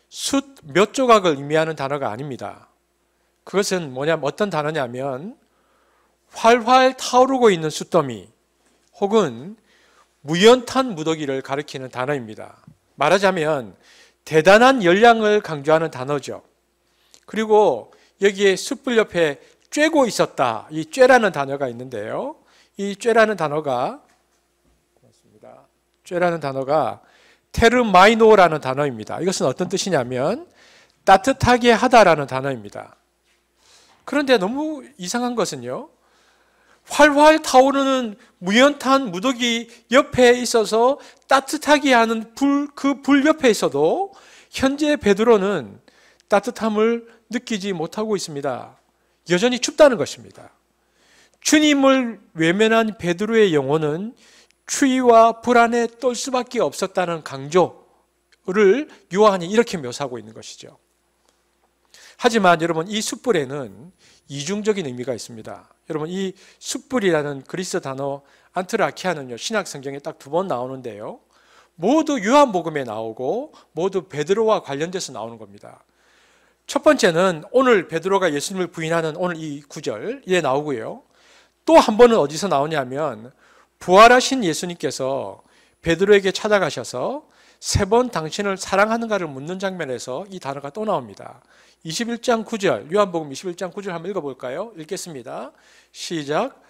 숯 몇 조각을 의미하는 단어가 아닙니다. 그것은 뭐냐면 어떤 단어냐면 활활 타오르고 있는 숫더미 혹은 무연탄 무더기를 가리키는 단어입니다. 말하자면 대단한 열량을 강조하는 단어죠. 그리고 여기에 숯불 옆에 쬐고 있었다. 이 쬐라는 단어가 있는데요. 이 쬐라는 단어가 테르마이노라는 단어입니다. 이것은 어떤 뜻이냐면 따뜻하게 하다라는 단어입니다. 그런데 너무 이상한 것은요, 활활 타오르는 무연탄 무더기 옆에 있어서 따뜻하게 하는 그 불 옆에 있어도 현재 베드로는 따뜻함을 느끼지 못하고 있습니다. 여전히 춥다는 것입니다. 주님을 외면한 베드로의 영혼은 추위와 불안에 떨 수밖에 없었다는 강조를 요한이 이렇게 묘사하고 있는 것이죠. 하지만 여러분, 이 숯불에는 이중적인 의미가 있습니다. 여러분, 이 숯불이라는 그리스 단어 안트라키아는요, 신약 성경에 딱 2번 나오는데요, 모두 요한복음에 나오고 모두 베드로와 관련돼서 나오는 겁니다. 첫 번째는 오늘 베드로가 예수님을 부인하는 오늘 이 구절에 나오고요. 또 한 번은 어디서 나오냐면 부활하신 예수님께서 베드로에게 찾아가셔서 3번 당신을 사랑하는가를 묻는 장면에서 이 단어가 또 나옵니다. 21장 9절, 요한복음 21장 9절 한번 읽어볼까요? 읽겠습니다. 시작.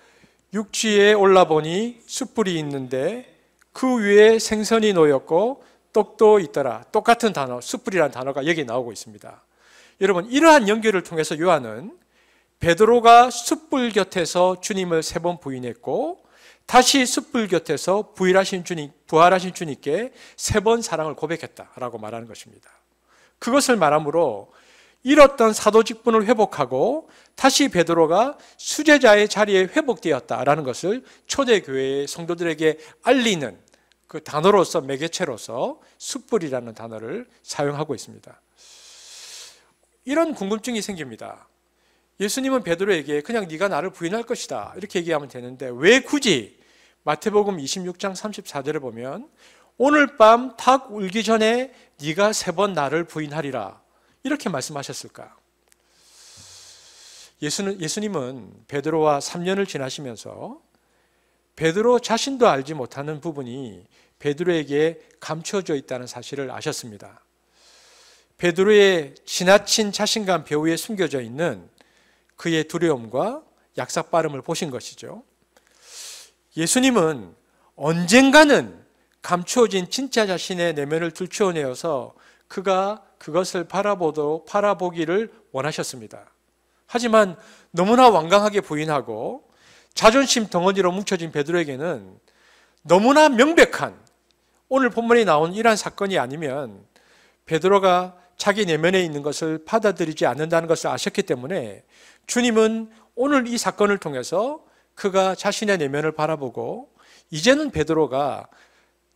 육지에 올라보니 숯불이 있는데 그 위에 생선이 놓였고 떡도 있더라. 똑같은 단어, 숯불이라는 단어가 여기 나오고 있습니다. 여러분, 이러한 연결을 통해서 요한은 베드로가 숯불 곁에서 주님을 3번 부인했고 다시 숯불 곁에서 부활하신 주님께 3번 사랑을 고백했다라고 말하는 것입니다. 그것을 말함으로 잃었던 사도 직분을 회복하고 다시 베드로가 수제자의 자리에 회복되었다라는 것을 초대교회의 성도들에게 알리는 그 단어로서, 매개체로서 숯불이라는 단어를 사용하고 있습니다. 이런 궁금증이 생깁니다. 예수님은 베드로에게 그냥 네가 나를 부인할 것이다 이렇게 얘기하면 되는데 왜 굳이 마태복음 26장 34절에 보면 오늘 밤 닭 울기 전에 네가 3번 나를 부인하리라 이렇게 말씀하셨을까? 예수님은 베드로와 3년을 지나시면서 베드로 자신도 알지 못하는 부분이 베드로에게 감춰져 있다는 사실을 아셨습니다. 베드로의 지나친 자신감 배후에 숨겨져 있는 그의 두려움과 약삭빠름을 보신 것이죠. 예수님은 언젠가는 감추어진 진짜 자신의 내면을 들추어내어서 그가 그것을 바라보기를 원하셨습니다. 하지만 너무나 완강하게 부인하고 자존심 덩어리로 뭉쳐진 베드로에게는 너무나 명백한 오늘 본문에 나온 이러한 사건이 아니면 베드로가 자기 내면에 있는 것을 받아들이지 않는다는 것을 아셨기 때문에 주님은 오늘 이 사건을 통해서 그가 자신의 내면을 바라보고 이제는 베드로가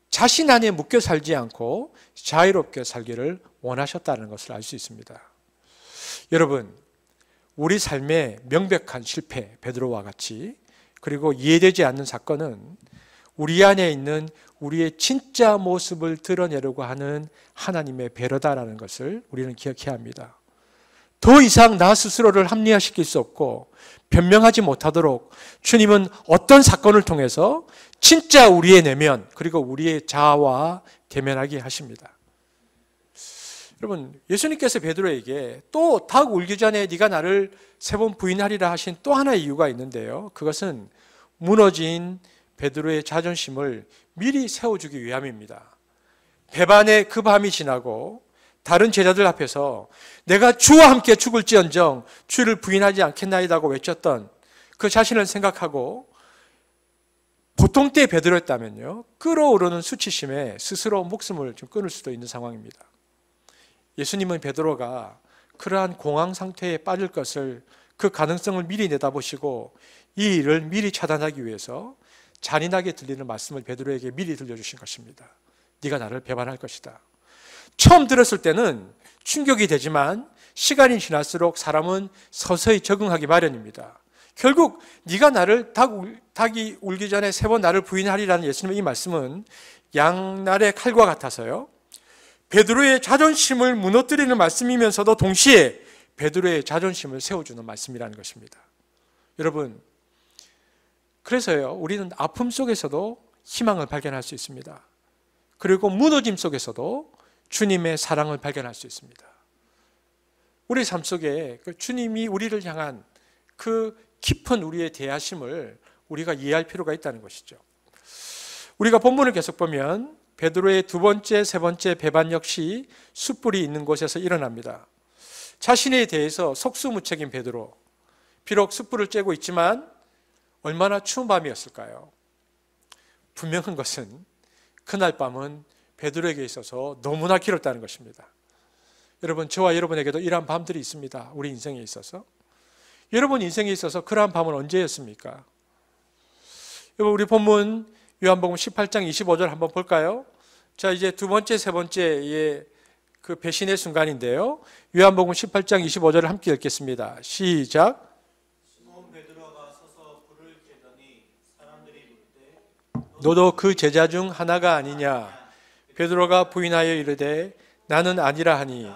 자신 안에 묶여 살지 않고 자유롭게 살기를 원하셨다는 것을 알 수 있습니다. 여러분, 우리 삶의 명백한 실패, 베드로와 같이, 그리고 이해되지 않는 사건은 우리 안에 있는 우리의 진짜 모습을 드러내려고 하는 하나님의 배려다라는 것을 우리는 기억해야 합니다. 더 이상 나 스스로를 합리화시킬 수 없고 변명하지 못하도록 주님은 어떤 사건을 통해서 진짜 우리의 내면 그리고 우리의 자아와 대면하게 하십니다. 여러분, 예수님께서 베드로에게 또 닭 울기 전에 네가 나를 3번 부인하리라 하신 또 하나의 이유가 있는데요. 그것은 무너진 베드로의 자존심을 미리 세워주기 위함입니다. 배반의 그 밤이 지나고 다른 제자들 앞에서 내가 주와 함께 죽을지언정 주를 부인하지 않겠나이다고 외쳤던 그 자신을 생각하고 보통 때 베드로였다면요, 끓어오르는 수치심에 스스로 목숨을 좀 끊을 수도 있는 상황입니다. 예수님은 베드로가 그러한 공황 상태에 빠질 것을, 그 가능성을 미리 내다보시고 이 일을 미리 차단하기 위해서 잔인하게 들리는 말씀을 베드로에게 미리 들려주신 것입니다. 네가 나를 배반할 것이다. 처음 들었을 때는 충격이 되지만 시간이 지날수록 사람은 서서히 적응하기 마련입니다. 결국 네가 나를 닭이 울기 전에 3번 나를 부인하리라는 예수님의 이 말씀은 양날의 칼과 같아서요, 베드로의 자존심을 무너뜨리는 말씀이면서도 동시에 베드로의 자존심을 세워주는 말씀이라는 것입니다. 여러분, 그래서요, 우리는 아픔 속에서도 희망을 발견할 수 있습니다. 그리고 무너짐 속에서도 주님의 사랑을 발견할 수 있습니다. 우리 삶 속에 그 주님이 우리를 향한 그 깊은 우리의 대하심을 우리가 이해할 필요가 있다는 것이죠. 우리가 본문을 계속 보면 베드로의 두 번째, 세 번째 배반 역시 숯불이 있는 곳에서 일어납니다. 자신에 대해서 속수무책인 베드로, 비록 숯불을 쬐고 있지만 얼마나 추운 밤이었을까요? 분명한 것은 그날 밤은 베드로에게 있어서 너무나 길었다는 것입니다. 여러분, 저와 여러분에게도 이러한 밤들이 있습니다. 우리 인생에 있어서. 여러분 인생에 있어서 그러한 밤은 언제였습니까? 여러분, 우리 본문 요한복음 18장 25절 한번 볼까요? 자, 이제 두 번째, 세 번째의 그 배신의 순간인데요. 요한복음 18장 25절을 함께 읽겠습니다. 시작. 시몬 베드로가 서서 불을 쬐더니 사람들이 묻되 너도 그 제자 중 하나가 아니냐? 베드로가 부인하여 이르되 나는 아니라 하니.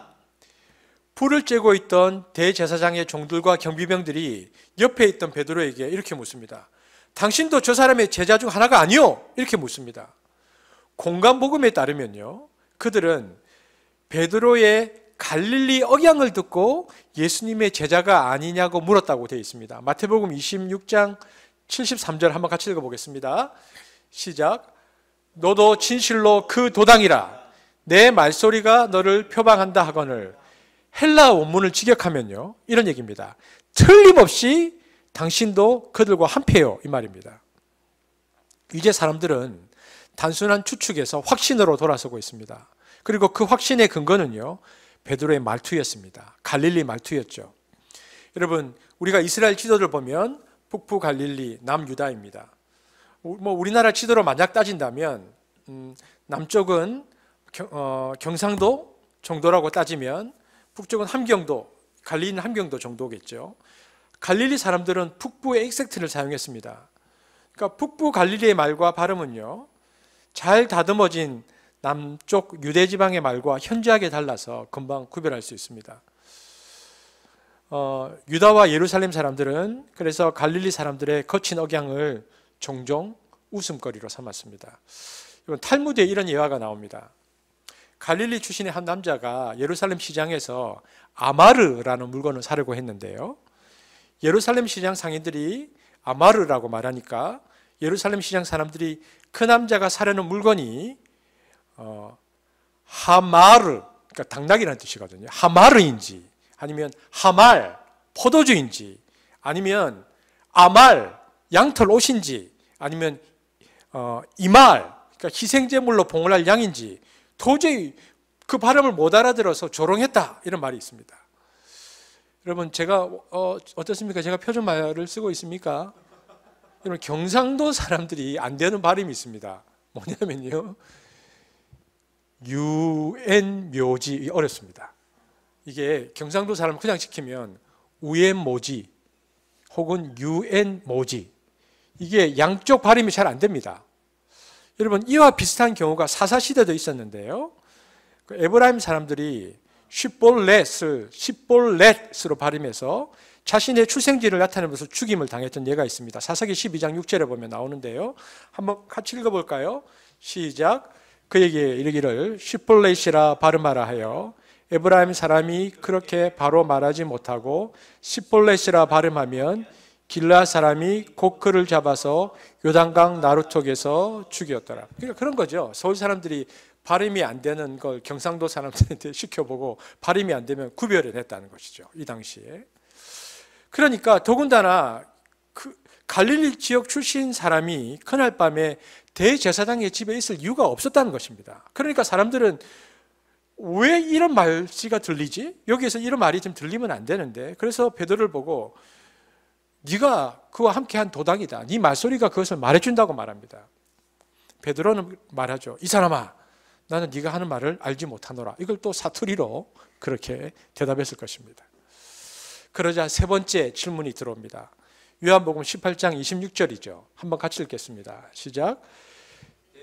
불을 쬐고 있던 대제사장의 종들과 경비병들이 옆에 있던 베드로에게 이렇게 묻습니다. 당신도 저 사람의 제자 중 하나가 아니요? 이렇게 묻습니다. 공간복음에 따르면요, 그들은 베드로의 갈릴리 억양을 듣고 예수님의 제자가 아니냐고 물었다고 되어 있습니다. 마태복음 26장 73절 한번 같이 읽어보겠습니다. 시작. 너도 진실로 그 도당이라. 내 말소리가 너를 표방한다 하거늘. 헬라 원문을 직역하면요, 이런 얘기입니다. 틀림없이 당신도 그들과 한패요, 이 말입니다. 이제 사람들은 단순한 추측에서 확신으로 돌아서고 있습니다. 그리고 그 확신의 근거는요, 베드로의 말투였습니다. 갈릴리 말투였죠. 여러분, 우리가 이스라엘 지도를 보면 북부 갈릴리, 남유다입니다. 우리나라 지도로 만약 따진다면 남쪽은 경상도 정도라고 따지면 북쪽은 함경도, 갈릴리는 함경도 정도겠죠. 갈릴리 사람들은 북부의 액센트를 사용했습니다. 그러니까 북부 갈릴리의 말과 발음은요, 잘 다듬어진 남쪽 유대 지방의 말과 현저하게 달라서 금방 구별할 수 있습니다. 유다와 예루살렘 사람들은 그래서 갈릴리 사람들의 거친 억양을 종종 웃음거리로 삼았습니다. 탈무드에 이런 예화가 나옵니다. 갈릴리 출신의 한 남자가 예루살렘 시장에서 아마르라는 물건을 사려고 했는데요, 예루살렘 시장 상인들이 아마르라고 말하니까 예루살렘 시장 사람들이 그 남자가 사려는 물건이 하마르, 그러니까 당나귀라는 뜻이거든요. 하마르인지 아니면 하말, 포도주인지 아니면 아말, 양털 옷인지 아니면 이말, 그러니까 희생제물로 봉헌할 양인지 도저히 그 발음을 못 알아들어서 조롱했다, 이런 말이 있습니다. 여러분, 제가 어떻습니까? 제가 표준말을 쓰고 있습니까? 여러분, 경상도 사람들이 안 되는 발음이 있습니다. 뭐냐면요, 유엔묘지 어렵습니다. 이게 경상도 사람 그냥 시키면 우엔모지 혹은 유엔모지, 이게 양쪽 발음이 잘 안 됩니다. 여러분, 이와 비슷한 경우가 사사시대도 있었는데요, 그 에브라임 사람들이 시볼렛으로 발음해서 자신의 출생지를 나타내면서 죽임을 당했던 예가 있습니다. 사사기 12장 6절에 보면 나오는데요, 한번 같이 읽어볼까요? 시작. 그에게 이르기를 시볼렛이라 발음하라 하여 에브라임 사람이 그렇게 바로 말하지 못하고 시볼렛이라 발음하면 길라 사람이 곧 그를 잡아서 요단강 나루톡에서 죽였더라. 그러니까 그런 거죠. 서울 사람들이 발음이 안 되는 걸 경상도 사람들한테 시켜보고 발음이 안 되면 구별을 했다는 것이죠, 이 당시에. 그러니까 더군다나 그 갈릴리 지역 출신 사람이 그날 밤에 대제사장의 집에 있을 이유가 없었다는 것입니다. 그러니까 사람들은 왜 이런 말씨가 들리지? 여기에서 이런 말이 좀 들리면 안 되는데, 그래서 베드로를 보고 네가 그와 함께한 도당이다, 네 말소리가 그것을 말해준다고 말합니다. 베드로는 말하죠. 이 사람아, 나는 네가 하는 말을 알지 못하노라. 이걸 또 사투리로 그렇게 대답했을 것입니다. 그러자 세 번째 질문이 들어옵니다. 요한복음 18장 26절이죠. 한번 같이 읽겠습니다. 시작.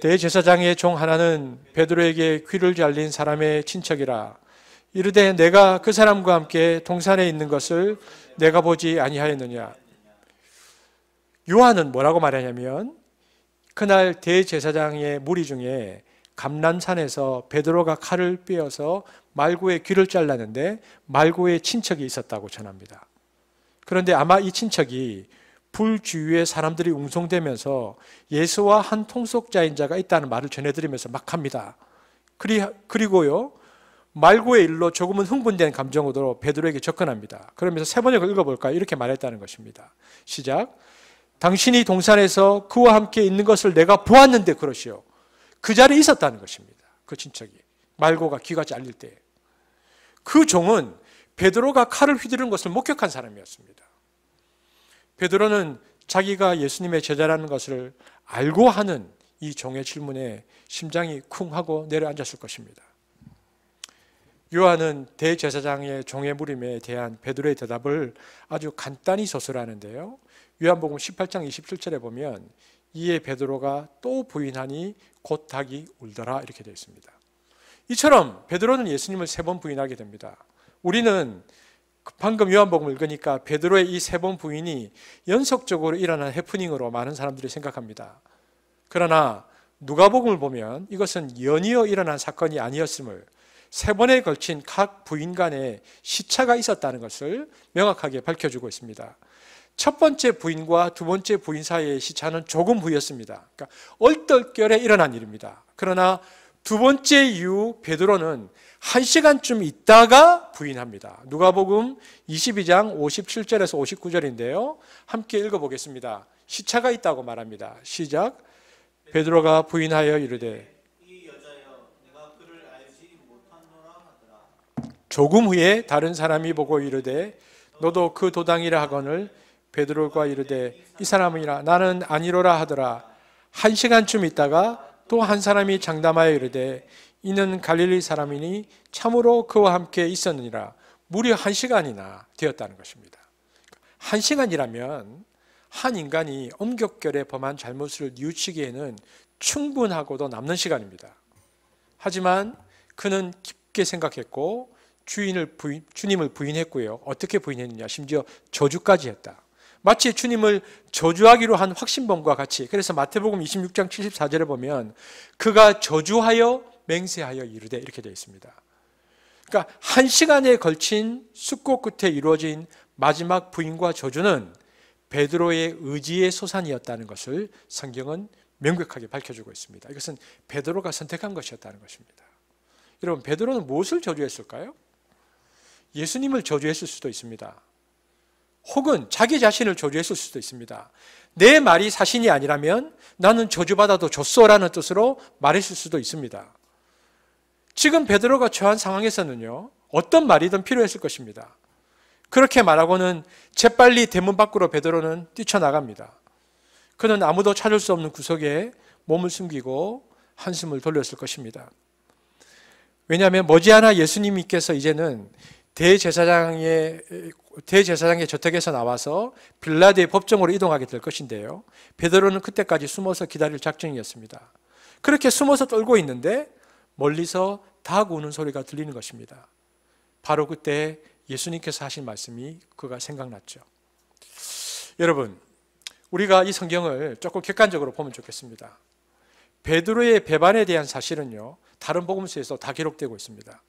대제사장의 종 하나는 베드로에게 귀를 잘린 사람의 친척이라. 이르되 내가 그 사람과 함께 동산에 있는 것을 내가 보지 아니하였느냐. 요한은 뭐라고 말하냐면 그날 대제사장의 무리 중에 감람산에서 베드로가 칼을 빼어서 말고의 귀를 잘랐는데 말고의 친척이 있었다고 전합니다. 그런데 아마 이 친척이 불 주위에 사람들이 웅성대면서 예수와 한 통속자인 자가 있다는 말을 전해드리면서 막 합니다. 그리고요, 말고의 일로 조금은 흥분된 감정으로 베드로에게 접근합니다. 그러면서 세 번역을 읽어볼까요? 이렇게 말했다는 것입니다. 시작. 당신이 동산에서 그와 함께 있는 것을 내가 보았는데 그러시오. 그 자리에 있었다는 것입니다. 그 친척이. 말고가 귀가 잘릴 때. 그 종은 베드로가 칼을 휘두르는 것을 목격한 사람이었습니다. 베드로는 자기가 예수님의 제자라는 것을 알고 하는 이 종의 질문에 심장이 쿵 하고 내려앉았을 것입니다. 요한은 대제사장의 종의 물음에 대한 베드로의 대답을 아주 간단히 서술하는데요. 요한복음 18장 27절에 보면 이에 베드로가 또 부인하니 곧 닭이 울더라 이렇게 되어 있습니다. 이처럼 베드로는 예수님을 3번 부인하게 됩니다. 우리는 방금 요한복음을 읽으니까 베드로의 이 3번 부인이 연속적으로 일어난 해프닝으로 많은 사람들이 생각합니다. 그러나 누가복음을 보면 이것은 연이어 일어난 사건이 아니었음을 3번에 걸친 각 부인 간에 시차가 있었다는 것을 명확하게 밝혀주고 있습니다. 첫 번째 부인과 두 번째 부인 사이의 시차는 조금 후였습니다. 그러니까 얼떨결에 일어난 일입니다. 그러나 두 번째 이후 베드로는 1시간쯤 있다가 부인합니다. 누가복음 22장 57절에서 59절인데요. 함께 읽어보겠습니다. 시차가 있다고 말합니다. 시작. 베드로가 부인하여 이르되 조금 후에 다른 사람이 보고 이르되 너도 그 도당이라 하거늘 베드로가 이르되 이 사람이라 나는 아니로라 하더라. 1시간쯤 있다가 또 한 사람이 장담하여 이르되 이는 갈릴리 사람이니 참으로 그와 함께 있었느니라. 무려 1시간이나 되었다는 것입니다. 1시간이라면 한 인간이 엄격결에 범한 잘못을 뉘우치기에는 충분하고도 남는 시간입니다. 하지만 그는 깊게 생각했고 주님을 부인했고요. 어떻게 부인했느냐? 심지어 저주까지 했다. 마치 주님을 저주하기로 한 확신범과 같이. 그래서 마태복음 26장 74절에 보면 그가 저주하여 맹세하여 이르되 이렇게 되어 있습니다. 그러니까 1시간에 걸친 숙고 끝에 이루어진 마지막 부인과 저주는 베드로의 의지의 소산이었다는 것을 성경은 명백하게 밝혀주고 있습니다. 이것은 베드로가 선택한 것이었다는 것입니다. 여러분, 베드로는 무엇을 저주했을까요? 예수님을 저주했을 수도 있습니다. 혹은 자기 자신을 저주했을 수도 있습니다. 내 말이 사신이 아니라면 나는 저주받아도 좋소라는 뜻으로 말했을 수도 있습니다. 지금 베드로가 처한 상황에서는요, 어떤 말이든 필요했을 것입니다. 그렇게 말하고는 재빨리 대문 밖으로 베드로는 뛰쳐나갑니다. 그는 아무도 찾을 수 없는 구석에 몸을 숨기고 한숨을 돌렸을 것입니다. 왜냐하면 머지않아 예수님께서 이제는 대제사장의 저택에서 나와서 빌라도의 법정으로 이동하게 될 것인데요. 베드로는 그때까지 숨어서 기다릴 작정이었습니다. 그렇게 숨어서 떨고 있는데 멀리서 닭 우는 소리가 들리는 것입니다. 바로 그때 예수님께서 하신 말씀이 그가 생각났죠. 여러분, 우리가 이 성경을 조금 객관적으로 보면 좋겠습니다. 베드로의 배반에 대한 사실은요, 다른 복음서에서 다 기록되고 있습니다.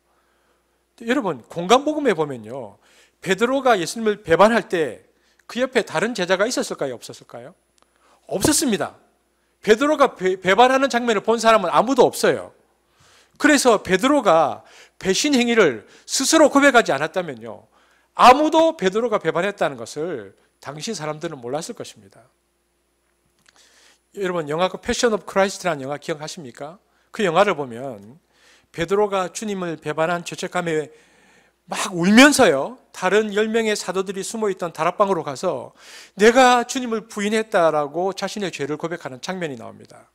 여러분, 공간복음에 보면요, 베드로가 예수님을 배반할 때 그 옆에 다른 제자가 있었을까요? 없었을까요? 없었습니다. 베드로가 배반하는 장면을 본 사람은 아무도 없어요. 그래서 베드로가 배신 행위를 스스로 고백하지 않았다면요, 아무도 베드로가 배반했다는 것을 당시 사람들은 몰랐을 것입니다. 여러분, 영화 그 패션 오브 크라이스트라는 영화 기억하십니까? 그 영화를 보면 베드로가 주님을 배반한 죄책감에 막 울면서요, 다른 10명의 사도들이 숨어있던 다락방으로 가서 내가 주님을 부인했다라고 자신의 죄를 고백하는 장면이 나옵니다.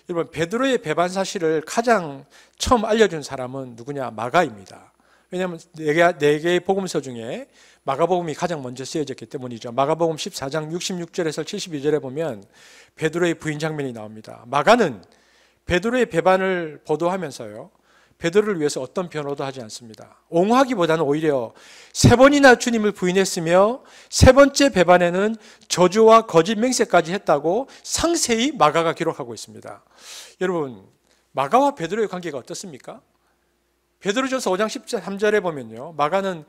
여러분, 베드로의 배반 사실을 가장 처음 알려준 사람은 누구냐? 마가입니다. 왜냐하면 네 개의 복음서 중에 마가복음이 가장 먼저 쓰여졌기 때문이죠. 마가복음 14장 66절에서 72절에 보면 베드로의 부인 장면이 나옵니다. 마가는 베드로의 배반을 보도하면서요, 베드로를 위해서 어떤 변호도 하지 않습니다. 옹호하기보다는 오히려 3번이나 주님을 부인했으며 3번째 배반에는 저주와 거짓 맹세까지 했다고 상세히 마가가 기록하고 있습니다. 여러분, 마가와 베드로의 관계가 어떻습니까? 베드로전서 5장 13절에 보면요, 마가는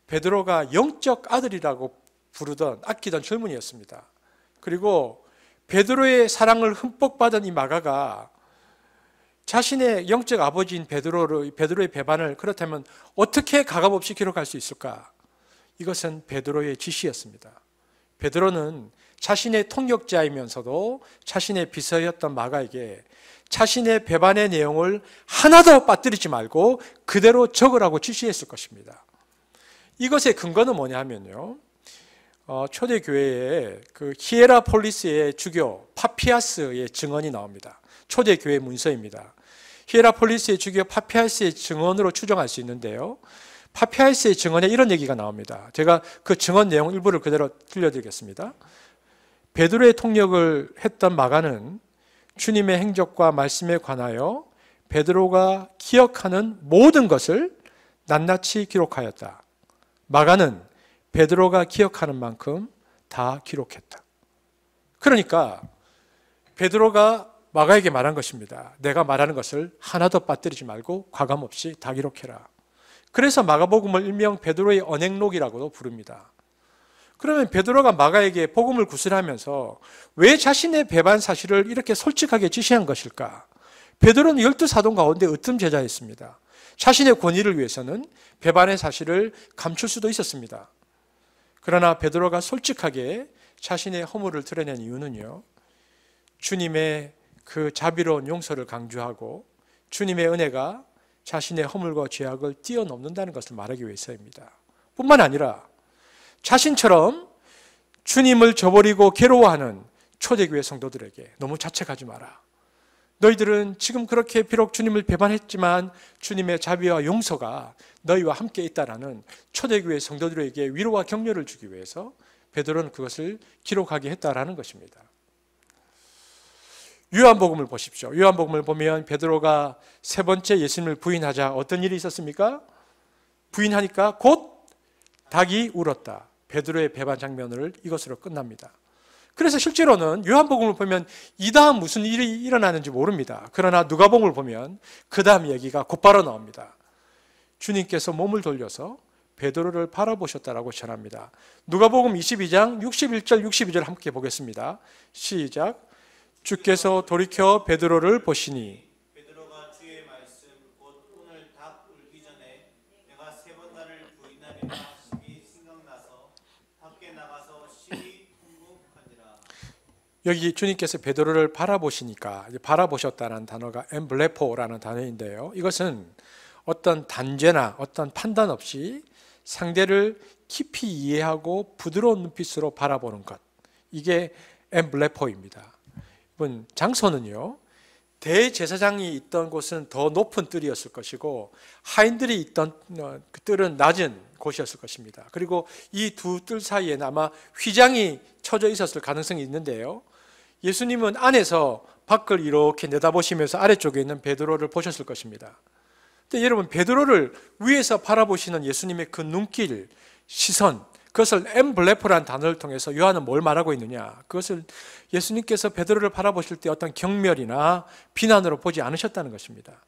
베드로가 영적 아들이라고 아끼던 젊은이였습니다. 그리고 베드로의 사랑을 흠뻑 받은 이 마가가 자신의 영적 아버지인 베드로의 배반을 그렇다면 어떻게 가감없이 기록할 수 있을까? 이것은 베드로의 지시였습니다. 베드로는 자신의 통역자이면서도 자신의 비서였던 마가에게 자신의 배반의 내용을 하나도 빠뜨리지 말고 그대로 적으라고 지시했을 것입니다. 이것의 근거는 뭐냐 하면요, 초대교회에 그 히에라폴리스의 주교 파피아스의 증언이 나옵니다. 초대교회 문서입니다. 히에라폴리스의 주교 파피아스의 증언으로 추정할 수 있는데요, 파피아스의 증언에 이런 얘기가 나옵니다. 제가 그 증언 내용 일부를 그대로 들려드리겠습니다. 베드로의 통역을 했던 마가는 주님의 행적과 말씀에 관하여 베드로가 기억하는 모든 것을 낱낱이 기록하였다. 마가는 베드로가 기억하는 만큼 다 기록했다. 그러니까 베드로가 마가에게 말한 것입니다. 내가 말하는 것을 하나도 빠뜨리지 말고 과감없이 다 기록해라. 그래서 마가복음을 일명 베드로의 언행록이라고도 부릅니다. 그러면 베드로가 마가에게 복음을 구술하면서 왜 자신의 배반 사실을 이렇게 솔직하게 지시한 것일까? 베드로는 12사도 가운데 으뜸 제자였습니다. 자신의 권위를 위해서는 배반의 사실을 감출 수도 있었습니다. 그러나 베드로가 솔직하게 자신의 허물을 드러낸 이유는요, 주님의 그 자비로운 용서를 강조하고 주님의 은혜가 자신의 허물과 죄악을 뛰어넘는다는 것을 말하기 위해서입니다. 뿐만 아니라 자신처럼 주님을 저버리고 괴로워하는 초대교회 성도들에게 너무 자책하지 마라. 너희들은 지금 그렇게 비록 주님을 배반했지만 주님의 자비와 용서가 너희와 함께 있다라는 초대교회 성도들에게 위로와 격려를 주기 위해서 베드로는 그것을 기록하게 했다라는 것입니다. 요한복음을 보십시오. 요한복음을 보면 베드로가 3번째 예수님을 부인하자 어떤 일이 있었습니까? 부인하니까 곧 닭이 울었다. 베드로의 배반 장면을 이것으로 끝납니다. 그래서 실제로는 요한복음을 보면 이 다음 무슨 일이 일어나는지 모릅니다. 그러나 누가복음을 보면 그 다음 얘기가 곧바로 나옵니다. 주님께서 몸을 돌려서 베드로를 바라보셨다라고 전합니다. 누가복음 22장 61절 62절 함께 보겠습니다. 시작. 주께서 돌이켜 베드로를 보시니 베드로가 주의 말씀 곧 오늘 닭 울기 전에 내가 3번 나를 부인하리라 하심이 생각나서 밖에 나가서 심히 흥분하니라. 여기 주님께서 베드로를 바라보시니까 바라보셨다는 단어가 엠블레포라는 단어인데요, 이것은 어떤 단죄나 어떤 판단 없이 상대를 깊이 이해하고 부드러운 눈빛으로 바라보는 것, 이게 엠블레포입니다. 장소는요, 대제사장이 있던 곳은 더 높은 뜰이었을 것이고 하인들이 있던 그 뜰은 낮은 곳이었을 것입니다. 그리고 이 두 뜰 사이에는 아마 휘장이 쳐져 있었을 가능성이 있는데요, 예수님은 안에서 밖을 이렇게 내다보시면서 아래쪽에 있는 베드로를 보셨을 것입니다. 근데 여러분, 베드로를 위에서 바라보시는 예수님의 그 눈길, 시선, 그것을 엠블레포라는 단어를 통해서 요한은 뭘 말하고 있느냐, 그것을 예수님께서 베드로를 바라보실 때 어떤 경멸이나 비난으로 보지 않으셨다는 것입니다.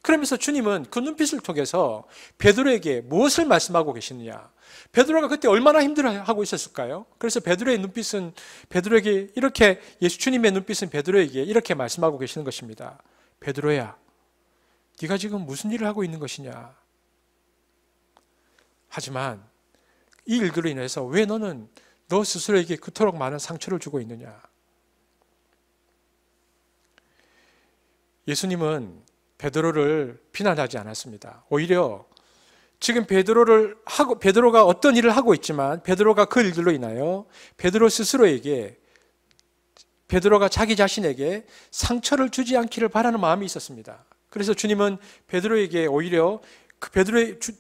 그러면서 주님은 그 눈빛을 통해서 베드로에게 무엇을 말씀하고 계시느냐, 베드로가 그때 얼마나 힘들어하고 있었을까요? 그래서 베드로의 눈빛은 베드로에게 이렇게, 주님의 눈빛은 베드로에게 이렇게 말씀하고 계시는 것입니다. 베드로야, 네가 지금 무슨 일을 하고 있는 것이냐. 하지만 이 일들로 인해서 왜 너는 너 스스로에게 그토록 많은 상처를 주고 있느냐. 예수님은 베드로를 비난하지 않았습니다. 오히려 지금 베드로가 어떤 일을 하고 있지만 베드로가 그 일들로 인하여 베드로 스스로에게, 베드로가 자기 자신에게 상처를 주지 않기를 바라는 마음이 있었습니다. 그래서 주님은 베드로에게 오히려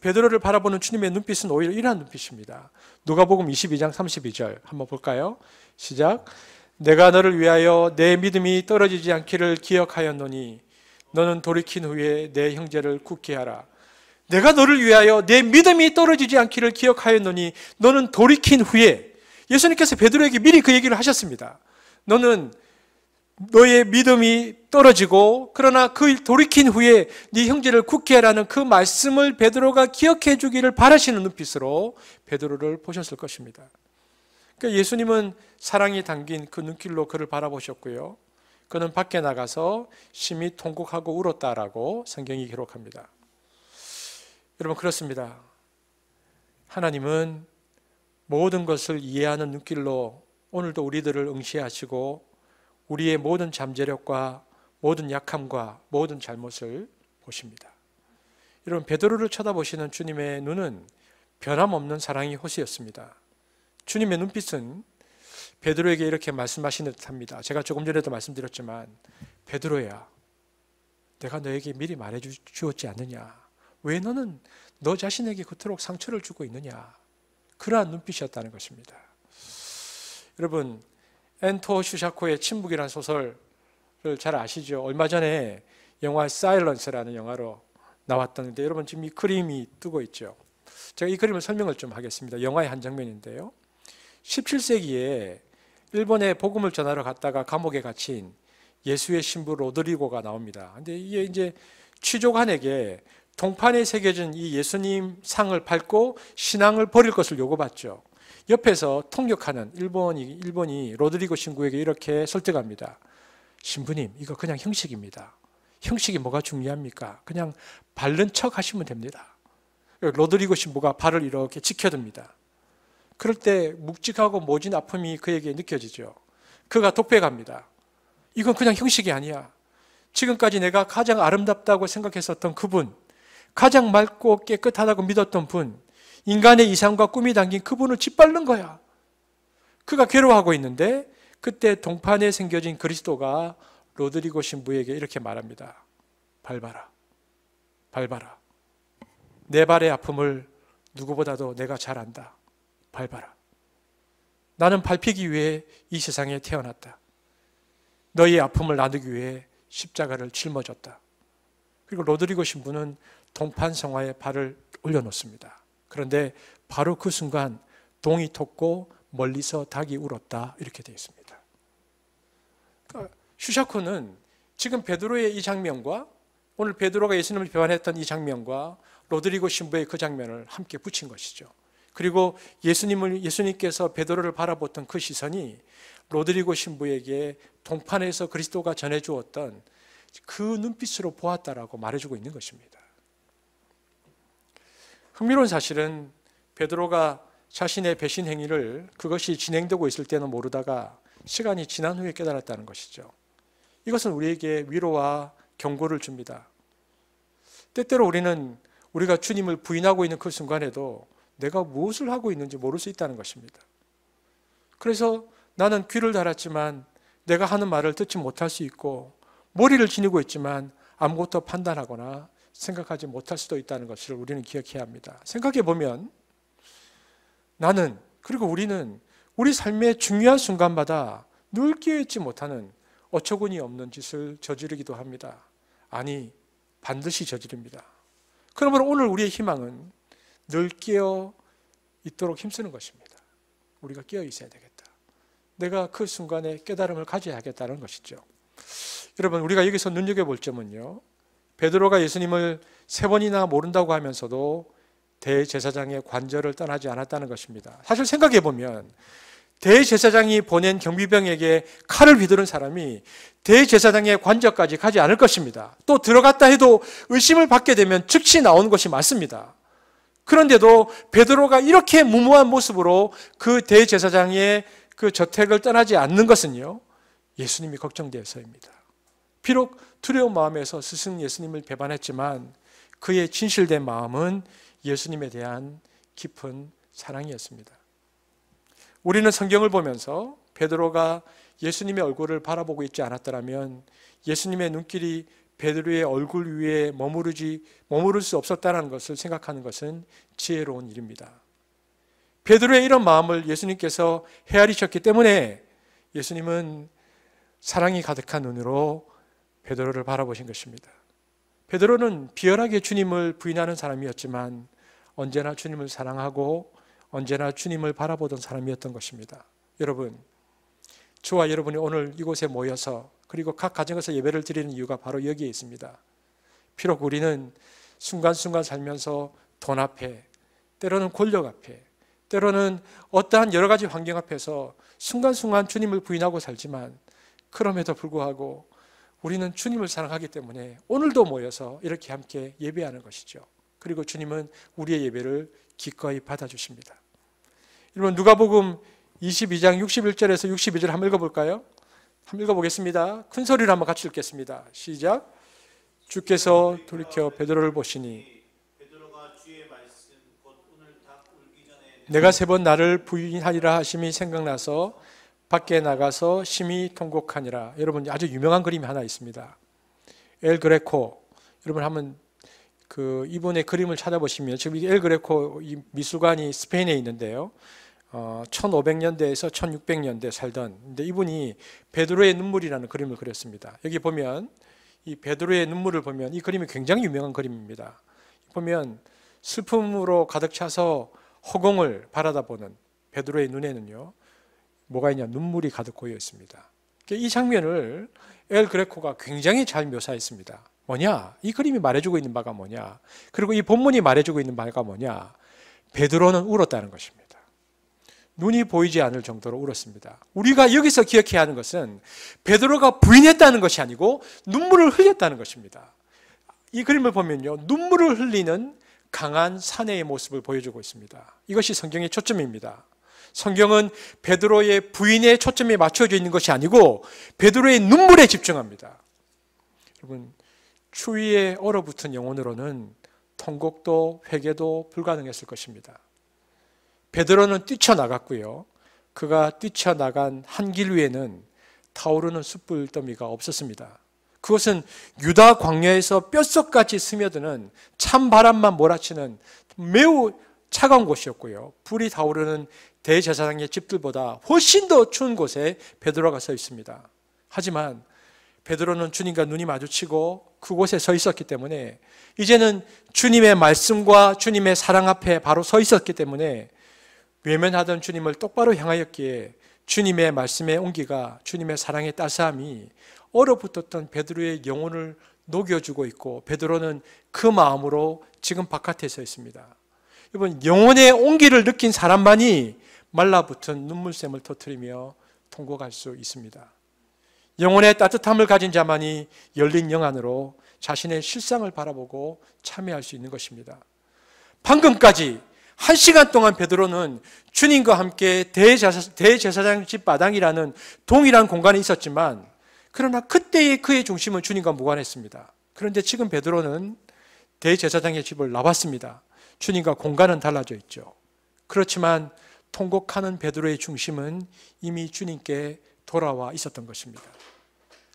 베드로를 바라보는 주님의 눈빛은 오히려 이러한 눈빛입니다. 누가복음 22장 32절 한번 볼까요? 시작. 내가 너를 위하여 내 믿음이 떨어지지 않기를 기억하였노니 너는 돌이킨 후에 내 형제를 굳게 하라. 내가 너를 위하여 내 믿음이 떨어지지 않기를 기억하였노니 너는 돌이킨 후에, 예수님께서 베드로에게 미리 그 얘기를 하셨습니다. 너는 너의 믿음이 떨어지고 그러나 그 돌이킨 후에 네 형제를 굳게 하라는 그 말씀을 베드로가 기억해 주기를 바라시는 눈빛으로 베드로를 보셨을 것입니다. 그러니까 예수님은 사랑이 담긴 그 눈길로 그를 바라보셨고요. 그는 밖에 나가서 심히 통곡하고 울었다라고 성경이 기록합니다. 여러분, 그렇습니다. 하나님은 모든 것을 이해하는 눈길로 오늘도 우리들을 응시하시고 우리의 모든 잠재력과 모든 약함과 모든 잘못을 보십니다. 여러분, 베드로를 쳐다보시는 주님의 눈은 변함없는 사랑의 호수였습니다. 주님의 눈빛은 베드로에게 이렇게 말씀하시는 듯합니다. 제가 조금 전에도 말씀드렸지만, 베드로야, 내가 너에게 미리 말해 주었지 않느냐? 왜 너는 너 자신에게 그토록 상처를 주고 있느냐? 그러한 눈빛이었다는 것입니다. 여러분, 엔토 슈샤코의 침묵이라는 소설을 잘 아시죠? 얼마 전에 영화 사일런스라는 영화로 나왔던데, 여러분 지금 이 그림이 뜨고 있죠. 제가 이 그림을 설명을 좀 하겠습니다. 영화의 한 장면인데요. 17세기에 일본에 복음을 전하러 갔다가 감옥에 갇힌 예수의 신부 로드리고가 나옵니다. 근데 이게 이제 취조관에게 동판에 새겨진 이 예수님 상을 밟고 신앙을 버릴 것을 요구받죠. 옆에서 통역하는 일본이 로드리고 신부에게 이렇게 설득합니다. 신부님, 이거 그냥 형식입니다. 형식이 뭐가 중요합니까? 그냥 바른 척 하시면 됩니다. 로드리고 신부가 발을 이렇게 지켜듭니다. 그럴 때 묵직하고 모진 아픔이 그에게 느껴지죠. 그가 독백합니다. 이건 그냥 형식이 아니야. 지금까지 내가 가장 아름답다고 생각했었던 그분, 가장 맑고 깨끗하다고 믿었던 분, 인간의 이상과 꿈이 담긴 그분을 짓밟는 거야. 그가 괴로워하고 있는데 그때 동판에 생겨진 그리스도가 로드리고 신부에게 이렇게 말합니다. 밟아라. 밟아라. 내 발의 아픔을 누구보다도 내가 잘 안다. 밟아라. 나는 밟히기 위해 이 세상에 태어났다. 너희의 아픔을 나누기 위해 십자가를 짊어졌다. 그리고 로드리고 신부는 동판 성화에 발을 올려놓습니다. 그런데 바로 그 순간 동이 텄고 멀리서 닭이 울었다, 이렇게 되어 있습니다. 그러니까 슈샤코는 지금 베드로의 이 장면과 오늘 베드로가 예수님을 배반했던 이 장면과 로드리고 신부의 그 장면을 함께 붙인 것이죠. 그리고 예수님께서 베드로를 바라봤던 그 시선이 로드리고 신부에게 동판에서 그리스도가 전해주었던 그 눈빛으로 보았다라고 말해주고 있는 것입니다. 흥미로운 사실은 베드로가 자신의 배신 행위를 그것이 진행되고 있을 때는 모르다가 시간이 지난 후에 깨달았다는 것이죠. 이것은 우리에게 위로와 경고를 줍니다. 때때로 우리가 주님을 부인하고 있는 그 순간에도 내가 무엇을 하고 있는지 모를 수 있다는 것입니다. 그래서 나는 귀를 달았지만 내가 하는 말을 듣지 못할 수 있고, 머리를 지니고 있지만 아무것도 판단하거나 생각하지 못할 수도 있다는 것을 우리는 기억해야 합니다. 생각해 보면 그리고 우리는 우리 삶의 중요한 순간마다 늘 깨어있지 못하는 어처구니 없는 짓을 저지르기도 합니다. 아니, 반드시 저지릅니다. 그러므로 오늘 우리의 희망은 늘 깨어 있도록 힘쓰는 것입니다. 우리가 깨어 있어야 되겠다. 내가 그 순간에 깨달음을 가져야겠다는 것이죠. 여러분, 우리가 여기서 눈여겨볼 점은요, 베드로가 예수님을 3번이나 모른다고 하면서도 대제사장의 관절을 떠나지 않았다는 것입니다. 사실 생각해보면 대제사장이 보낸 경비병에게 칼을 휘두른 사람이 대제사장의 관절까지 가지 않을 것입니다. 또 들어갔다 해도 의심을 받게 되면 즉시 나오는 것이 맞습니다. 그런데도 베드로가 이렇게 무모한 모습으로 그 대제사장의 그 저택을 떠나지 않는 것은요, 예수님이 걱정되어서입니다. 비록 두려운 마음에서 스승 예수님을 배반했지만 그의 진실된 마음은 예수님에 대한 깊은 사랑이었습니다. 우리는 성경을 보면서 베드로가 예수님의 얼굴을 바라보고 있지 않았더라면 예수님의 눈길이 베드로의 얼굴 위에 머무를 수 없었다는 것을 생각하는 것은 지혜로운 일입니다. 베드로의 이런 마음을 예수님께서 헤아리셨기 때문에 예수님은 사랑이 가득한 눈으로 베드로를 바라보신 것입니다. 베드로는 비열하게 주님을 부인하는 사람이었지만 언제나 주님을 사랑하고 언제나 주님을 바라보던 사람이었던 것입니다. 여러분, 저와 여러분이 오늘 이곳에 모여서 그리고 각 가정에서 예배를 드리는 이유가 바로 여기에 있습니다. 비록 우리는 순간순간 살면서 돈 앞에, 때로는 권력 앞에, 때로는 어떠한 여러 가지 환경 앞에서 순간순간 주님을 부인하고 살지만 그럼에도 불구하고 우리는 주님을 사랑하기 때문에 오늘도 모여서 이렇게 함께 예배하는 것이죠. 그리고 주님은 우리의 예배를 기꺼이 받아주십니다. 여러분, 누가복음 22장 61절에서 62절 한번 읽어볼까요? 한번 읽어보겠습니다. 큰 소리로 한번 같이 읽겠습니다. 시작. 주께서 돌이켜 베드로를 보시니 내가 3번 나를 부인하리라 하심이 생각나서 밖에 나가서 심히 통곡하니라. 여러분, 아주 유명한 그림이 하나 있습니다. 엘 그레코. 여러분 한번 이분의 그림을 찾아보시면 지금 이 엘 그레코 이 미술관이 스페인에 있는데요. 1500년대에서 1600년대 살던, 근데 이분이 베드로의 눈물이라는 그림을 그렸습니다. 여기 보면 이 베드로의 눈물을 보면 이 그림이 굉장히 유명한 그림입니다. 보면 슬픔으로 가득 차서 허공을 바라다 보는 베드로의 눈에는요, 뭐가 있냐? 눈물이 가득 고여 있습니다. 이 장면을 엘 그레코가 굉장히 잘 묘사했습니다. 뭐냐? 이 그림이 말해주고 있는 바가 뭐냐? 그리고 이 본문이 말해주고 있는 바가 뭐냐? 베드로는 울었다는 것입니다. 눈이 보이지 않을 정도로 울었습니다. 우리가 여기서 기억해야 하는 것은 베드로가 부인했다는 것이 아니고 눈물을 흘렸다는 것입니다. 이 그림을 보면요, 눈물을 흘리는 강한 사내의 모습을 보여주고 있습니다. 이것이 성경의 초점입니다. 성경은 베드로의 부인의 초점이 맞춰져 있는 것이 아니고 베드로의 눈물에 집중합니다. 여러분, 추위에 얼어붙은 영혼으로는 통곡도 회개도 불가능했을 것입니다. 베드로는 뛰쳐나갔고요. 그가 뛰쳐나간 한 길 위에는 타오르는 숯불더미가 없었습니다. 그것은 유다 광야에서 뼛속까지 스며드는 찬바람만 몰아치는 매우 차가운 곳이었고요. 불이 타오르는 대제사장의 집들보다 훨씬 더 추운 곳에 베드로가 서 있습니다. 하지만 베드로는 주님과 눈이 마주치고 그곳에 서 있었기 때문에 이제는 주님의 말씀과 주님의 사랑 앞에 바로 서 있었기 때문에 외면하던 주님을 똑바로 향하였기에 주님의 말씀의 온기가, 주님의 사랑의 따스함이 얼어붙었던 베드로의 영혼을 녹여주고 있고 베드로는 그 마음으로 지금 바깥에 서 있습니다. 여러분, 영혼의 온기를 느낀 사람만이 말라붙은 눈물샘을 터뜨리며 통곡할 수 있습니다. 영혼의 따뜻함을 가진 자만이 열린 영 안으로 자신의 실상을 바라보고 참여할 수 있는 것입니다. 방금까지 1시간 동안 베드로는 주님과 함께 대제사장 집 마당이라는 동일한 공간에 있었지만 그러나 그때의 그의 중심은 주님과 무관했습니다. 그런데 지금 베드로는 대제사장의 집을 나왔습니다. 주님과 공간은 달라져 있죠. 그렇지만 통곡하는 베드로의 중심은 이미 주님께 돌아와 있었던 것입니다.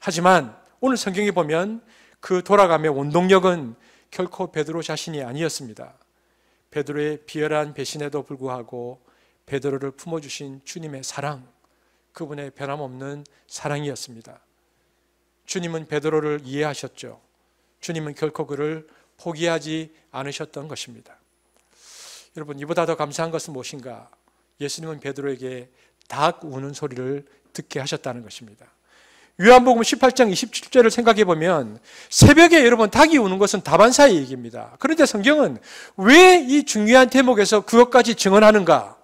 하지만 오늘 성경에 보면 그 돌아감의 원동력은 결코 베드로 자신이 아니었습니다. 베드로의 비열한 배신에도 불구하고 베드로를 품어주신 주님의 사랑, 그분의 변함없는 사랑이었습니다. 주님은 베드로를 이해하셨죠. 주님은 결코 그를 포기하지 않으셨던 것입니다. 여러분, 이보다 더 감사한 것은 무엇인가? 예수님은 베드로에게 닭 우는 소리를 듣게 하셨다는 것입니다. 요한복음 18장 27절을 생각해 보면 새벽에 여러분 닭이 우는 것은 다반사의 얘기입니다. 그런데 성경은 왜 이 중요한 대목에서 그것까지 증언하는가?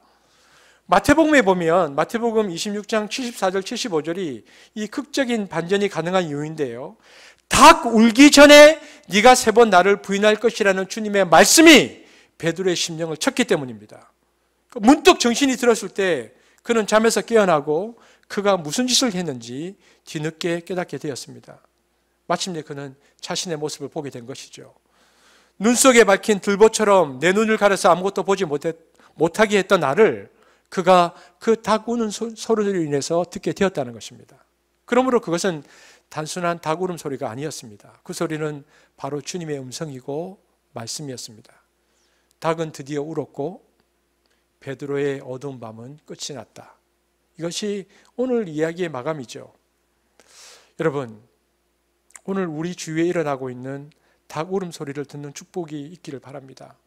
마태복음에 보면 마태복음 26장 74절 75절이 이 극적인 반전이 가능한 이유인데요. 닭 울기 전에 네가 3번 나를 부인할 것이라는 주님의 말씀이 베드로의 심령을 쳤기 때문입니다. 문득 정신이 들었을 때 그는 잠에서 깨어나고 그가 무슨 짓을 했는지 뒤늦게 깨닫게 되었습니다. 마침내 그는 자신의 모습을 보게 된 것이죠. 눈 속에 박힌 들보처럼 내 눈을 가려서 아무것도 보지 못하게 했던 나를 그가 그 닭 우는 소리로 인해서 듣게 되었다는 것입니다. 그러므로 그것은 단순한 닭 울음 소리가 아니었습니다. 그 소리는 바로 주님의 음성이고 말씀이었습니다. 닭은 드디어 울었고 베드로의 어두운 밤은 끝이 났다. 이것이 오늘 이야기의 마감이죠. 여러분, 오늘 우리 주위에 일어나고 있는 닭 울음소리를 듣는 축복이 있기를 바랍니다.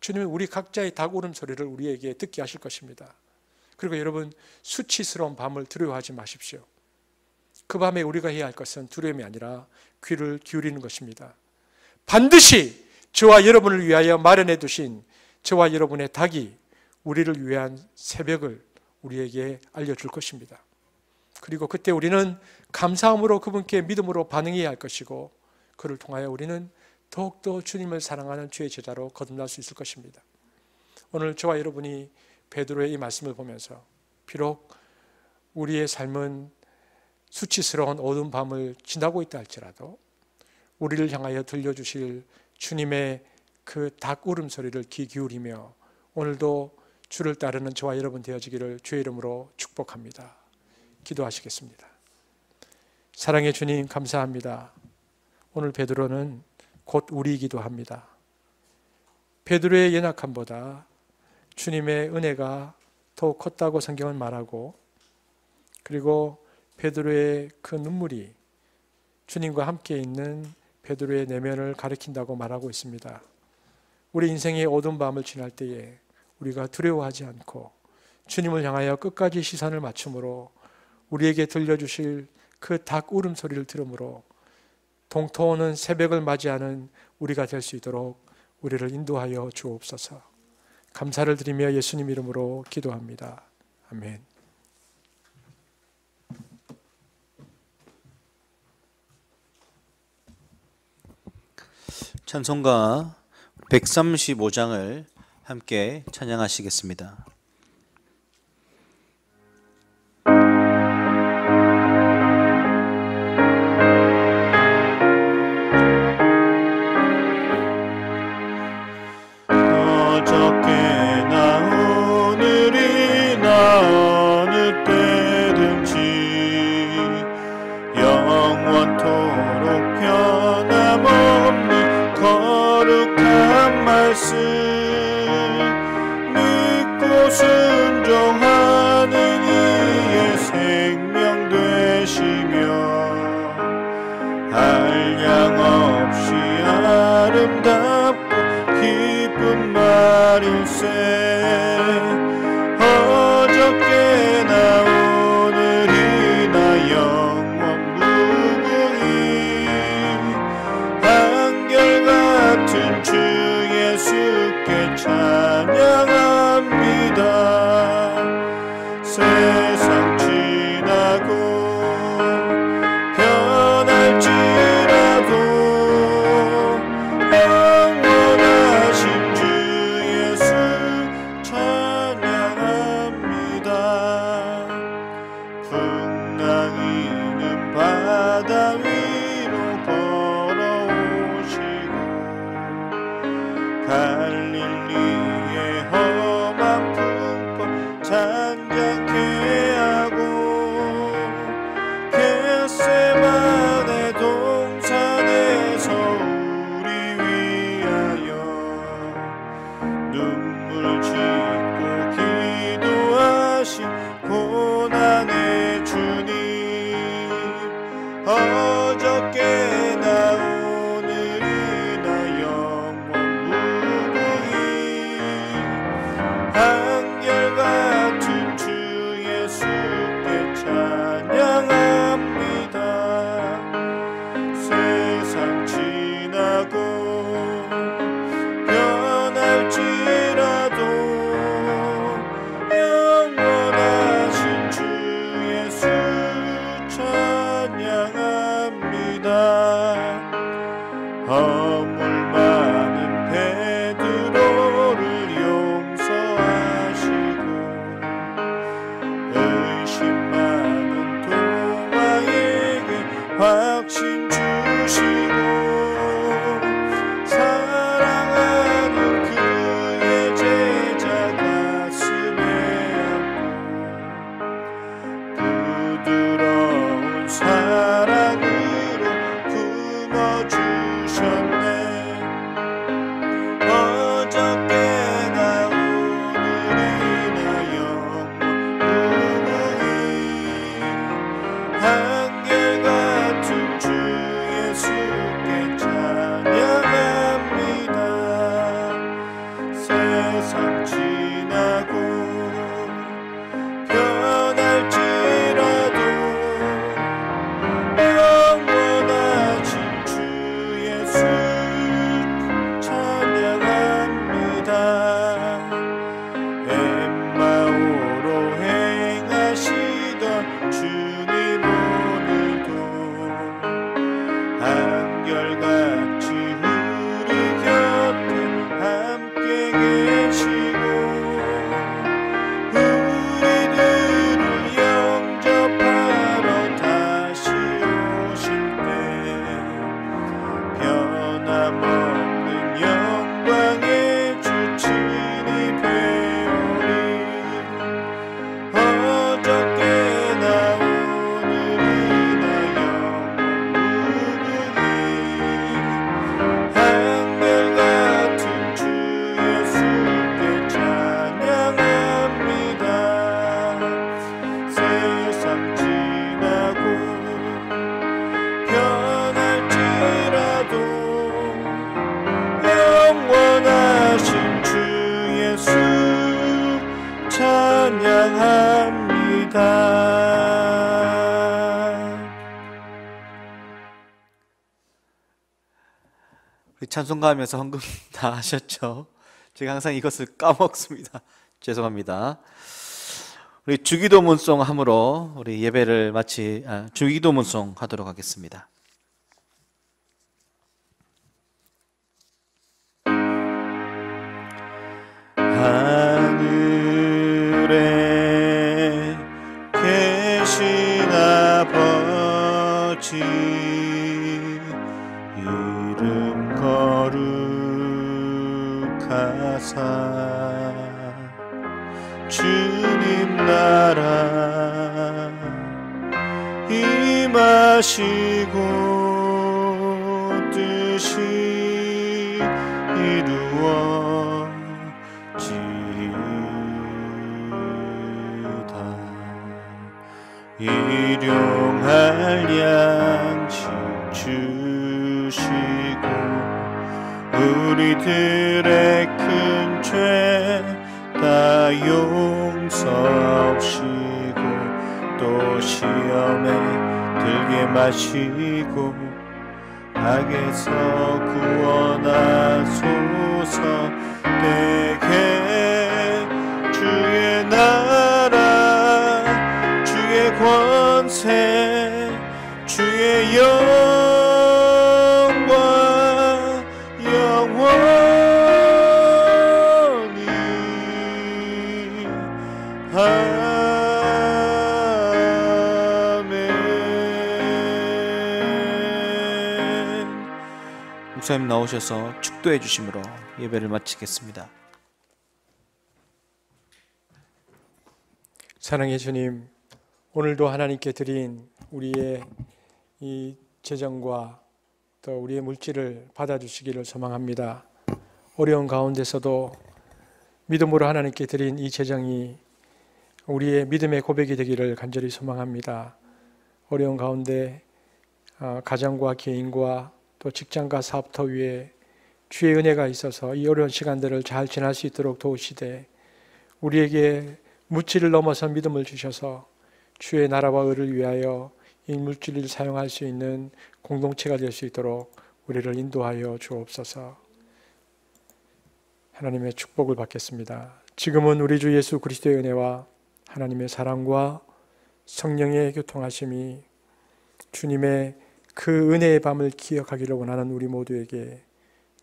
주님은 우리 각자의 닭 울음소리를 우리에게 듣게 하실 것입니다. 그리고 여러분, 수치스러운 밤을 두려워하지 마십시오. 그 밤에 우리가 해야 할 것은 두려움이 아니라 귀를 기울이는 것입니다. 반드시 저와 여러분을 위하여 마련해 두신 저와 여러분의 닭이 우리를 위한 새벽을 우리에게 알려줄 것입니다. 그리고 그때 우리는 감사함으로 그분께 믿음으로 반응해야 할 것이고, 그를 통하여 우리는 더욱더 주님을 사랑하는 주의 제자로 거듭날 수 있을 것입니다. 오늘 저와 여러분이 베드로의 이 말씀을 보면서 비록 우리의 삶은 수치스러운 어두운 밤을 지나고 있다 할지라도 우리를 향하여 들려주실 주님의 그 닭 울음소리를 귀 기울이며 오늘도 주를 따르는 저와 여러분 되어지기를 주의 이름으로 축복합니다. 기도하시겠습니다. 사랑의 주님, 감사합니다. 오늘 베드로는 곧 우리이기도 합니다. 베드로의 연약함보다 주님의 은혜가 더욱 컸다고 성경은 말하고, 그리고 베드로의 그 눈물이 주님과 함께 있는 베드로의 내면을 가리킨다고 말하고 있습니다. 우리 인생의 어두운 밤을 지날 때에 우리가 두려워하지 않고 주님을 향하여 끝까지 시선을 맞춤으로 우리에게 들려주실 그 닭 울음소리를 들음으로 동토오는 새벽을 맞이하는 우리가 될 수 있도록 우리를 인도하여 주옵소서. 감사를 드리며 예수님 이름으로 기도합니다. 아멘. 찬송가 135장을 함께 찬양하시겠습니다. 어저께나 오늘이나 어느 때든지 영원토록 변함없는 거룩한 말씀 믿고 순종하는 이의 생명 되시며 한량없이 아름답고 기쁜 말일세. 어저께나 오늘이나 영원 무궁히 한결같은 주 예수께 찬양합니다. 세상 지나고 변할지라도 영원하신 주 예수 찬양합니다. 풍랑이는 바다 위로 걸어오시고 갈릴리의 험한 풍파 잔잔케 하고 겟세마네 동산에서 우리 위하여 눈물 짓고 기도하신 고난의 주님. 어저께나 오늘이나 영원 무궁히 한결같은 주 예수께 찬양합니다. 세상 지나고 변할지라도 영원하신 주 예수 찬양합니다. 허물 많은 베드로를 용서하시고 의심 많은 도마에게 확신 주시고 사랑하는 그의 제자 가슴에 안고 부드러운 사랑으로 찬송가하면서 헌금 다 하셨죠? 제가 항상 이것을 까먹습니다. 죄송합니다. 우리 주기도문송 함으로 우리 예배를 주기도문송 하도록 하겠습니다. 하늘에 계신 아버지 이름 거룩하사 주님 나라 임하시고 뜻이 이루어지이다. 일용할 양식 주시고 우리들의 큰 죄 다 용서하시고 또 시험에 들게 마시고 악에서 구원하소서. 내게 주의 나라 주의 권세 주의 영광 영원히 아멘. 목사님 나오셔서 축도해 주심으로 예배를 마치겠습니다. 사랑의 주님, 오늘도 하나님께 드린 우리의 이 재정과 또 우리의 물질을 받아주시기를 소망합니다. 어려운 가운데서도 믿음으로 하나님께 드린 이 재정이 우리의 믿음의 고백이 되기를 간절히 소망합니다. 어려운 가운데 가정과 개인과 또 직장과 사업터 위에 주의 은혜가 있어서 이 어려운 시간들을 잘 지날 수 있도록 도우시되 우리에게 물질을 넘어선 믿음을 주셔서 주의 나라와 의를 위하여 이 물질을 사용할 수 있는 공동체가 될 수 있도록 우리를 인도하여 주옵소서. 하나님의 축복을 받겠습니다. 지금은 우리 주 예수 그리스도의 은혜와 하나님의 사랑과 성령의 교통하심이 주님의 그 은혜의 밤을 기억하기를 원하는 우리 모두에게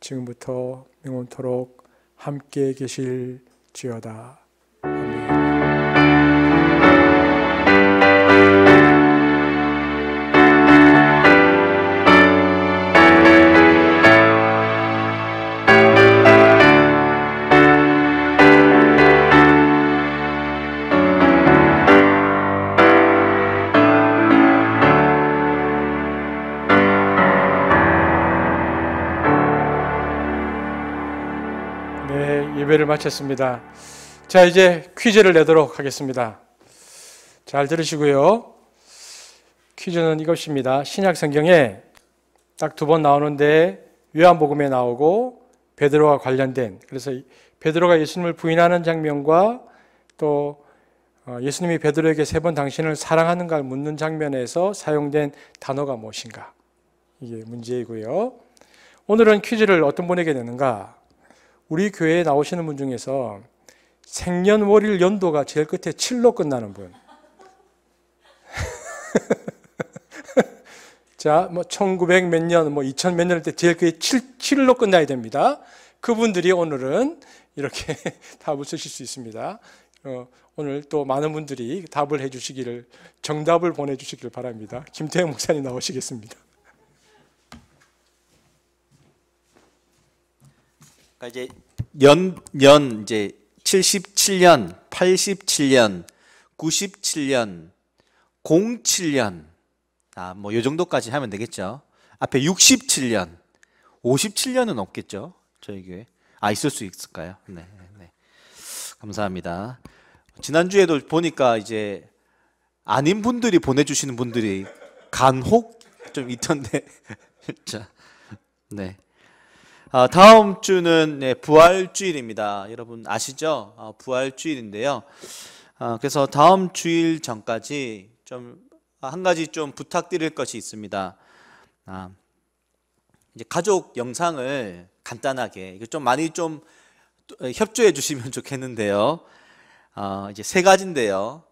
지금부터 영원토록 함께 계실지어다. 예배를 마쳤습니다. 자, 이제 퀴즈를 내도록 하겠습니다. 잘 들으시고요. 퀴즈는 이것입니다. 신약 성경에 딱 2번 나오는데 요한복음에 나오고 베드로와 관련된, 그래서 베드로가 예수님을 부인하는 장면과 또 예수님이 베드로에게 3번 당신을 사랑하는가 묻는 장면에서 사용된 단어가 무엇인가, 이게 문제이고요. 오늘은 퀴즈를 어떤 분에게 내는가? 우리 교회에 나오시는 분 중에서 생년월일 연도가 제일 끝에 7로 끝나는 분. 자, 1900 몇 년, 2000 몇 년일 때 제일 끝에 7로 끝나야 됩니다. 그분들이 오늘은 이렇게 답을 쓰실 수 있습니다. 오늘 또 많은 분들이 답을 해주시기를, 정답을 보내주시기를 바랍니다. 김태형 목사님 나오시겠습니다. 그러니까 이제 이제 77년, 87년, 97년, 07년, 요 정도까지 하면 되겠죠. 앞에 67년, 57년은 없겠죠. 저희 교회. 있을 수 있을까요? 네. 감사합니다. 지난주에도 보니까 이제 아닌 분들이 보내주시는 분들이 간혹 좀 있던데. 진짜. 네. 다음 주는 부활주일입니다. 여러분 아시죠? 부활주일인데요. 그래서 다음 주일 전까지 좀 한 가지 좀 부탁드릴 것이 있습니다. 이제 가족 영상을 간단하게 이거 좀 많이 좀 협조해 주시면 좋겠는데요. 이제 세 가지인데요.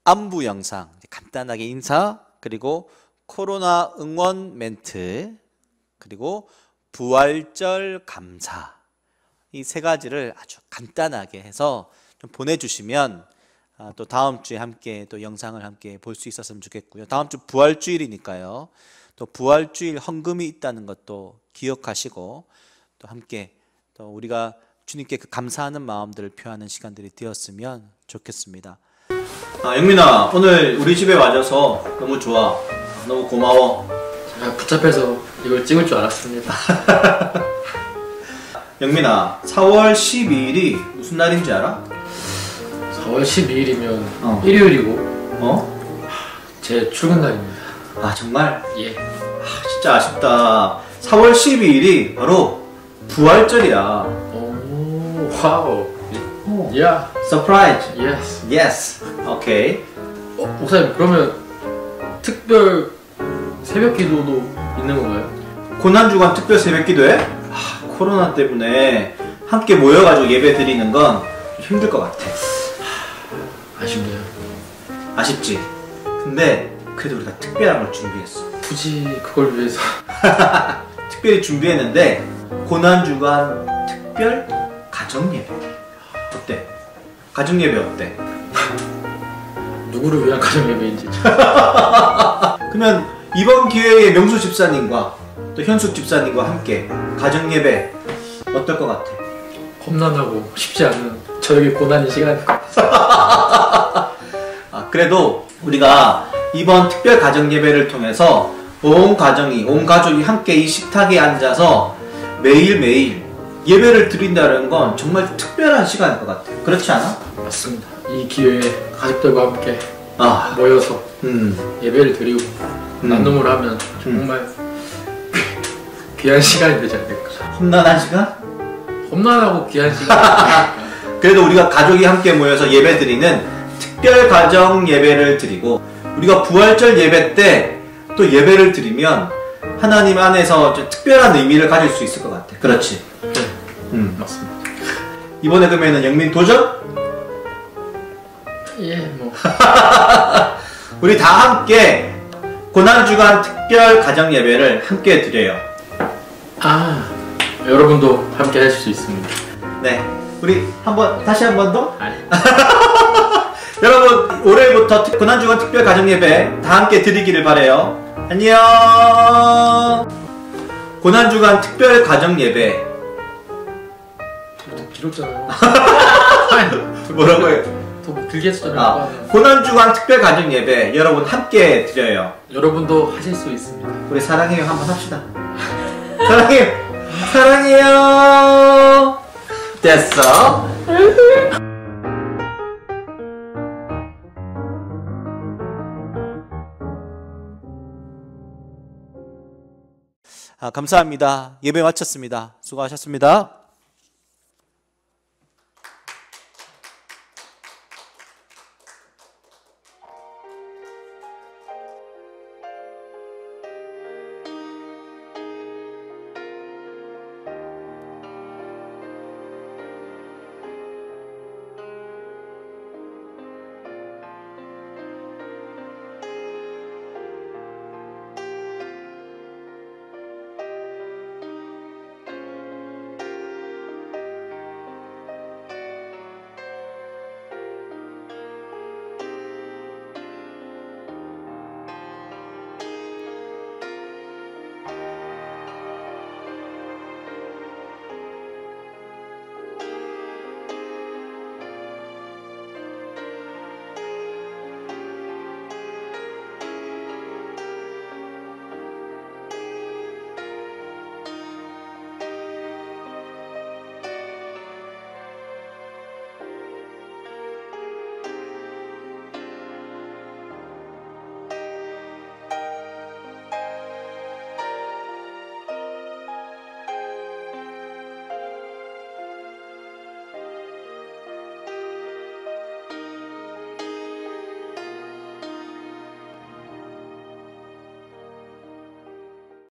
안부 영상, 간단하게 인사, 그리고 코로나 응원 멘트, 그리고 부활절 감사. 이 세 가지를 아주 간단하게 해서 좀 보내주시면 또 다음 주에 함께 또 영상을 함께 볼 수 있었으면 좋겠고요. 다음 주 부활주일이니까요. 또 부활주일 헌금이 있다는 것도 기억하시고 또 함께 또 우리가 주님께 그 감사하는 마음들을 표하는 시간들이 되었으면 좋겠습니다. 영민아, 오늘 우리 집에 와줘서 너무 좋아. 너무 고마워. 제가 붙잡혀서 이걸 찍을 줄 알았습니다. 영민아, 4월 12일이 무슨 날인지 알아? 4월 12일이면 일요일이고 제 출근 날입니다. 아, 정말? 예. 진짜 아쉽다. 4월 12일이 바로 부활절이야. 오, 와우. 야. 서프라이즈. 예스. 예스. 오케이. 목사님, 그러면 특별 새벽 기도도 있는 건가요? 고난주간 특별 새벽 기도회? 코로나 때문에 함께 모여가지고 예배 드리는 건 좀 힘들 것 같아. 아쉽네요. 아쉽지? 근데 그래도 우리가 특별한 걸 준비했어. 굳이 그걸 위해서. 특별히 준비했는데 고난주간 특별 가정예배. 어때? 가정예배 어때? 누구를 위한 가정예배인지. 그러면 이번 기회에 명수 집사님과 또 현숙 집사님과 함께 가정예배 어떨 것 같아? 험난하고 쉽지 않은 저에게 고난의 시간일 것 같아요. 그래도 우리가 이번 특별 가정예배를 통해서 온 가족이 함께 이 식탁에 앉아서 매일매일 예배를 드린다는 건 정말 특별한 시간일 것 같아. 그렇지 않아? 맞습니다. 이 기회에 가족들과 함께 모여서 예배를 드리고 나눔을 하면 정말 귀한 시간이 되지 않을까. 험난한 시간? 험난하고 귀한 시간. 그래도 우리가 가족이 함께 모여서 예배 드리는 특별 가정 예배를 드리고 우리가 부활절 예배 때 또 예배를 드리면 하나님 안에서 좀 특별한 의미를 가질 수 있을 것 같아. 그렇지? 네. 맞습니다. 이번에 그러면은 영민 도전? 예, 뭐. 우리 다 함께 고난주간 특별 가정 예배를 함께 드려요. 여러분도 함께 하실 수 있습니다. 네, 우리 다시 한 번 더? 여러분, 올해부터 고난주간 특별 가정 예배 다 함께 드리기를 바래요. 안녕. 고난주간 특별 가정 예배. 더 길었잖아요. 뭐라고 해? 더 길게 했잖아요. 고난주간 특별 가정 예배 여러분 함께 드려요. 여러분도 하실 수 있습니다. 우리 사랑해요 한번 합시다. 사랑해요. 사랑해요. 됐어. 감사합니다. 예배 마쳤습니다. 수고하셨습니다.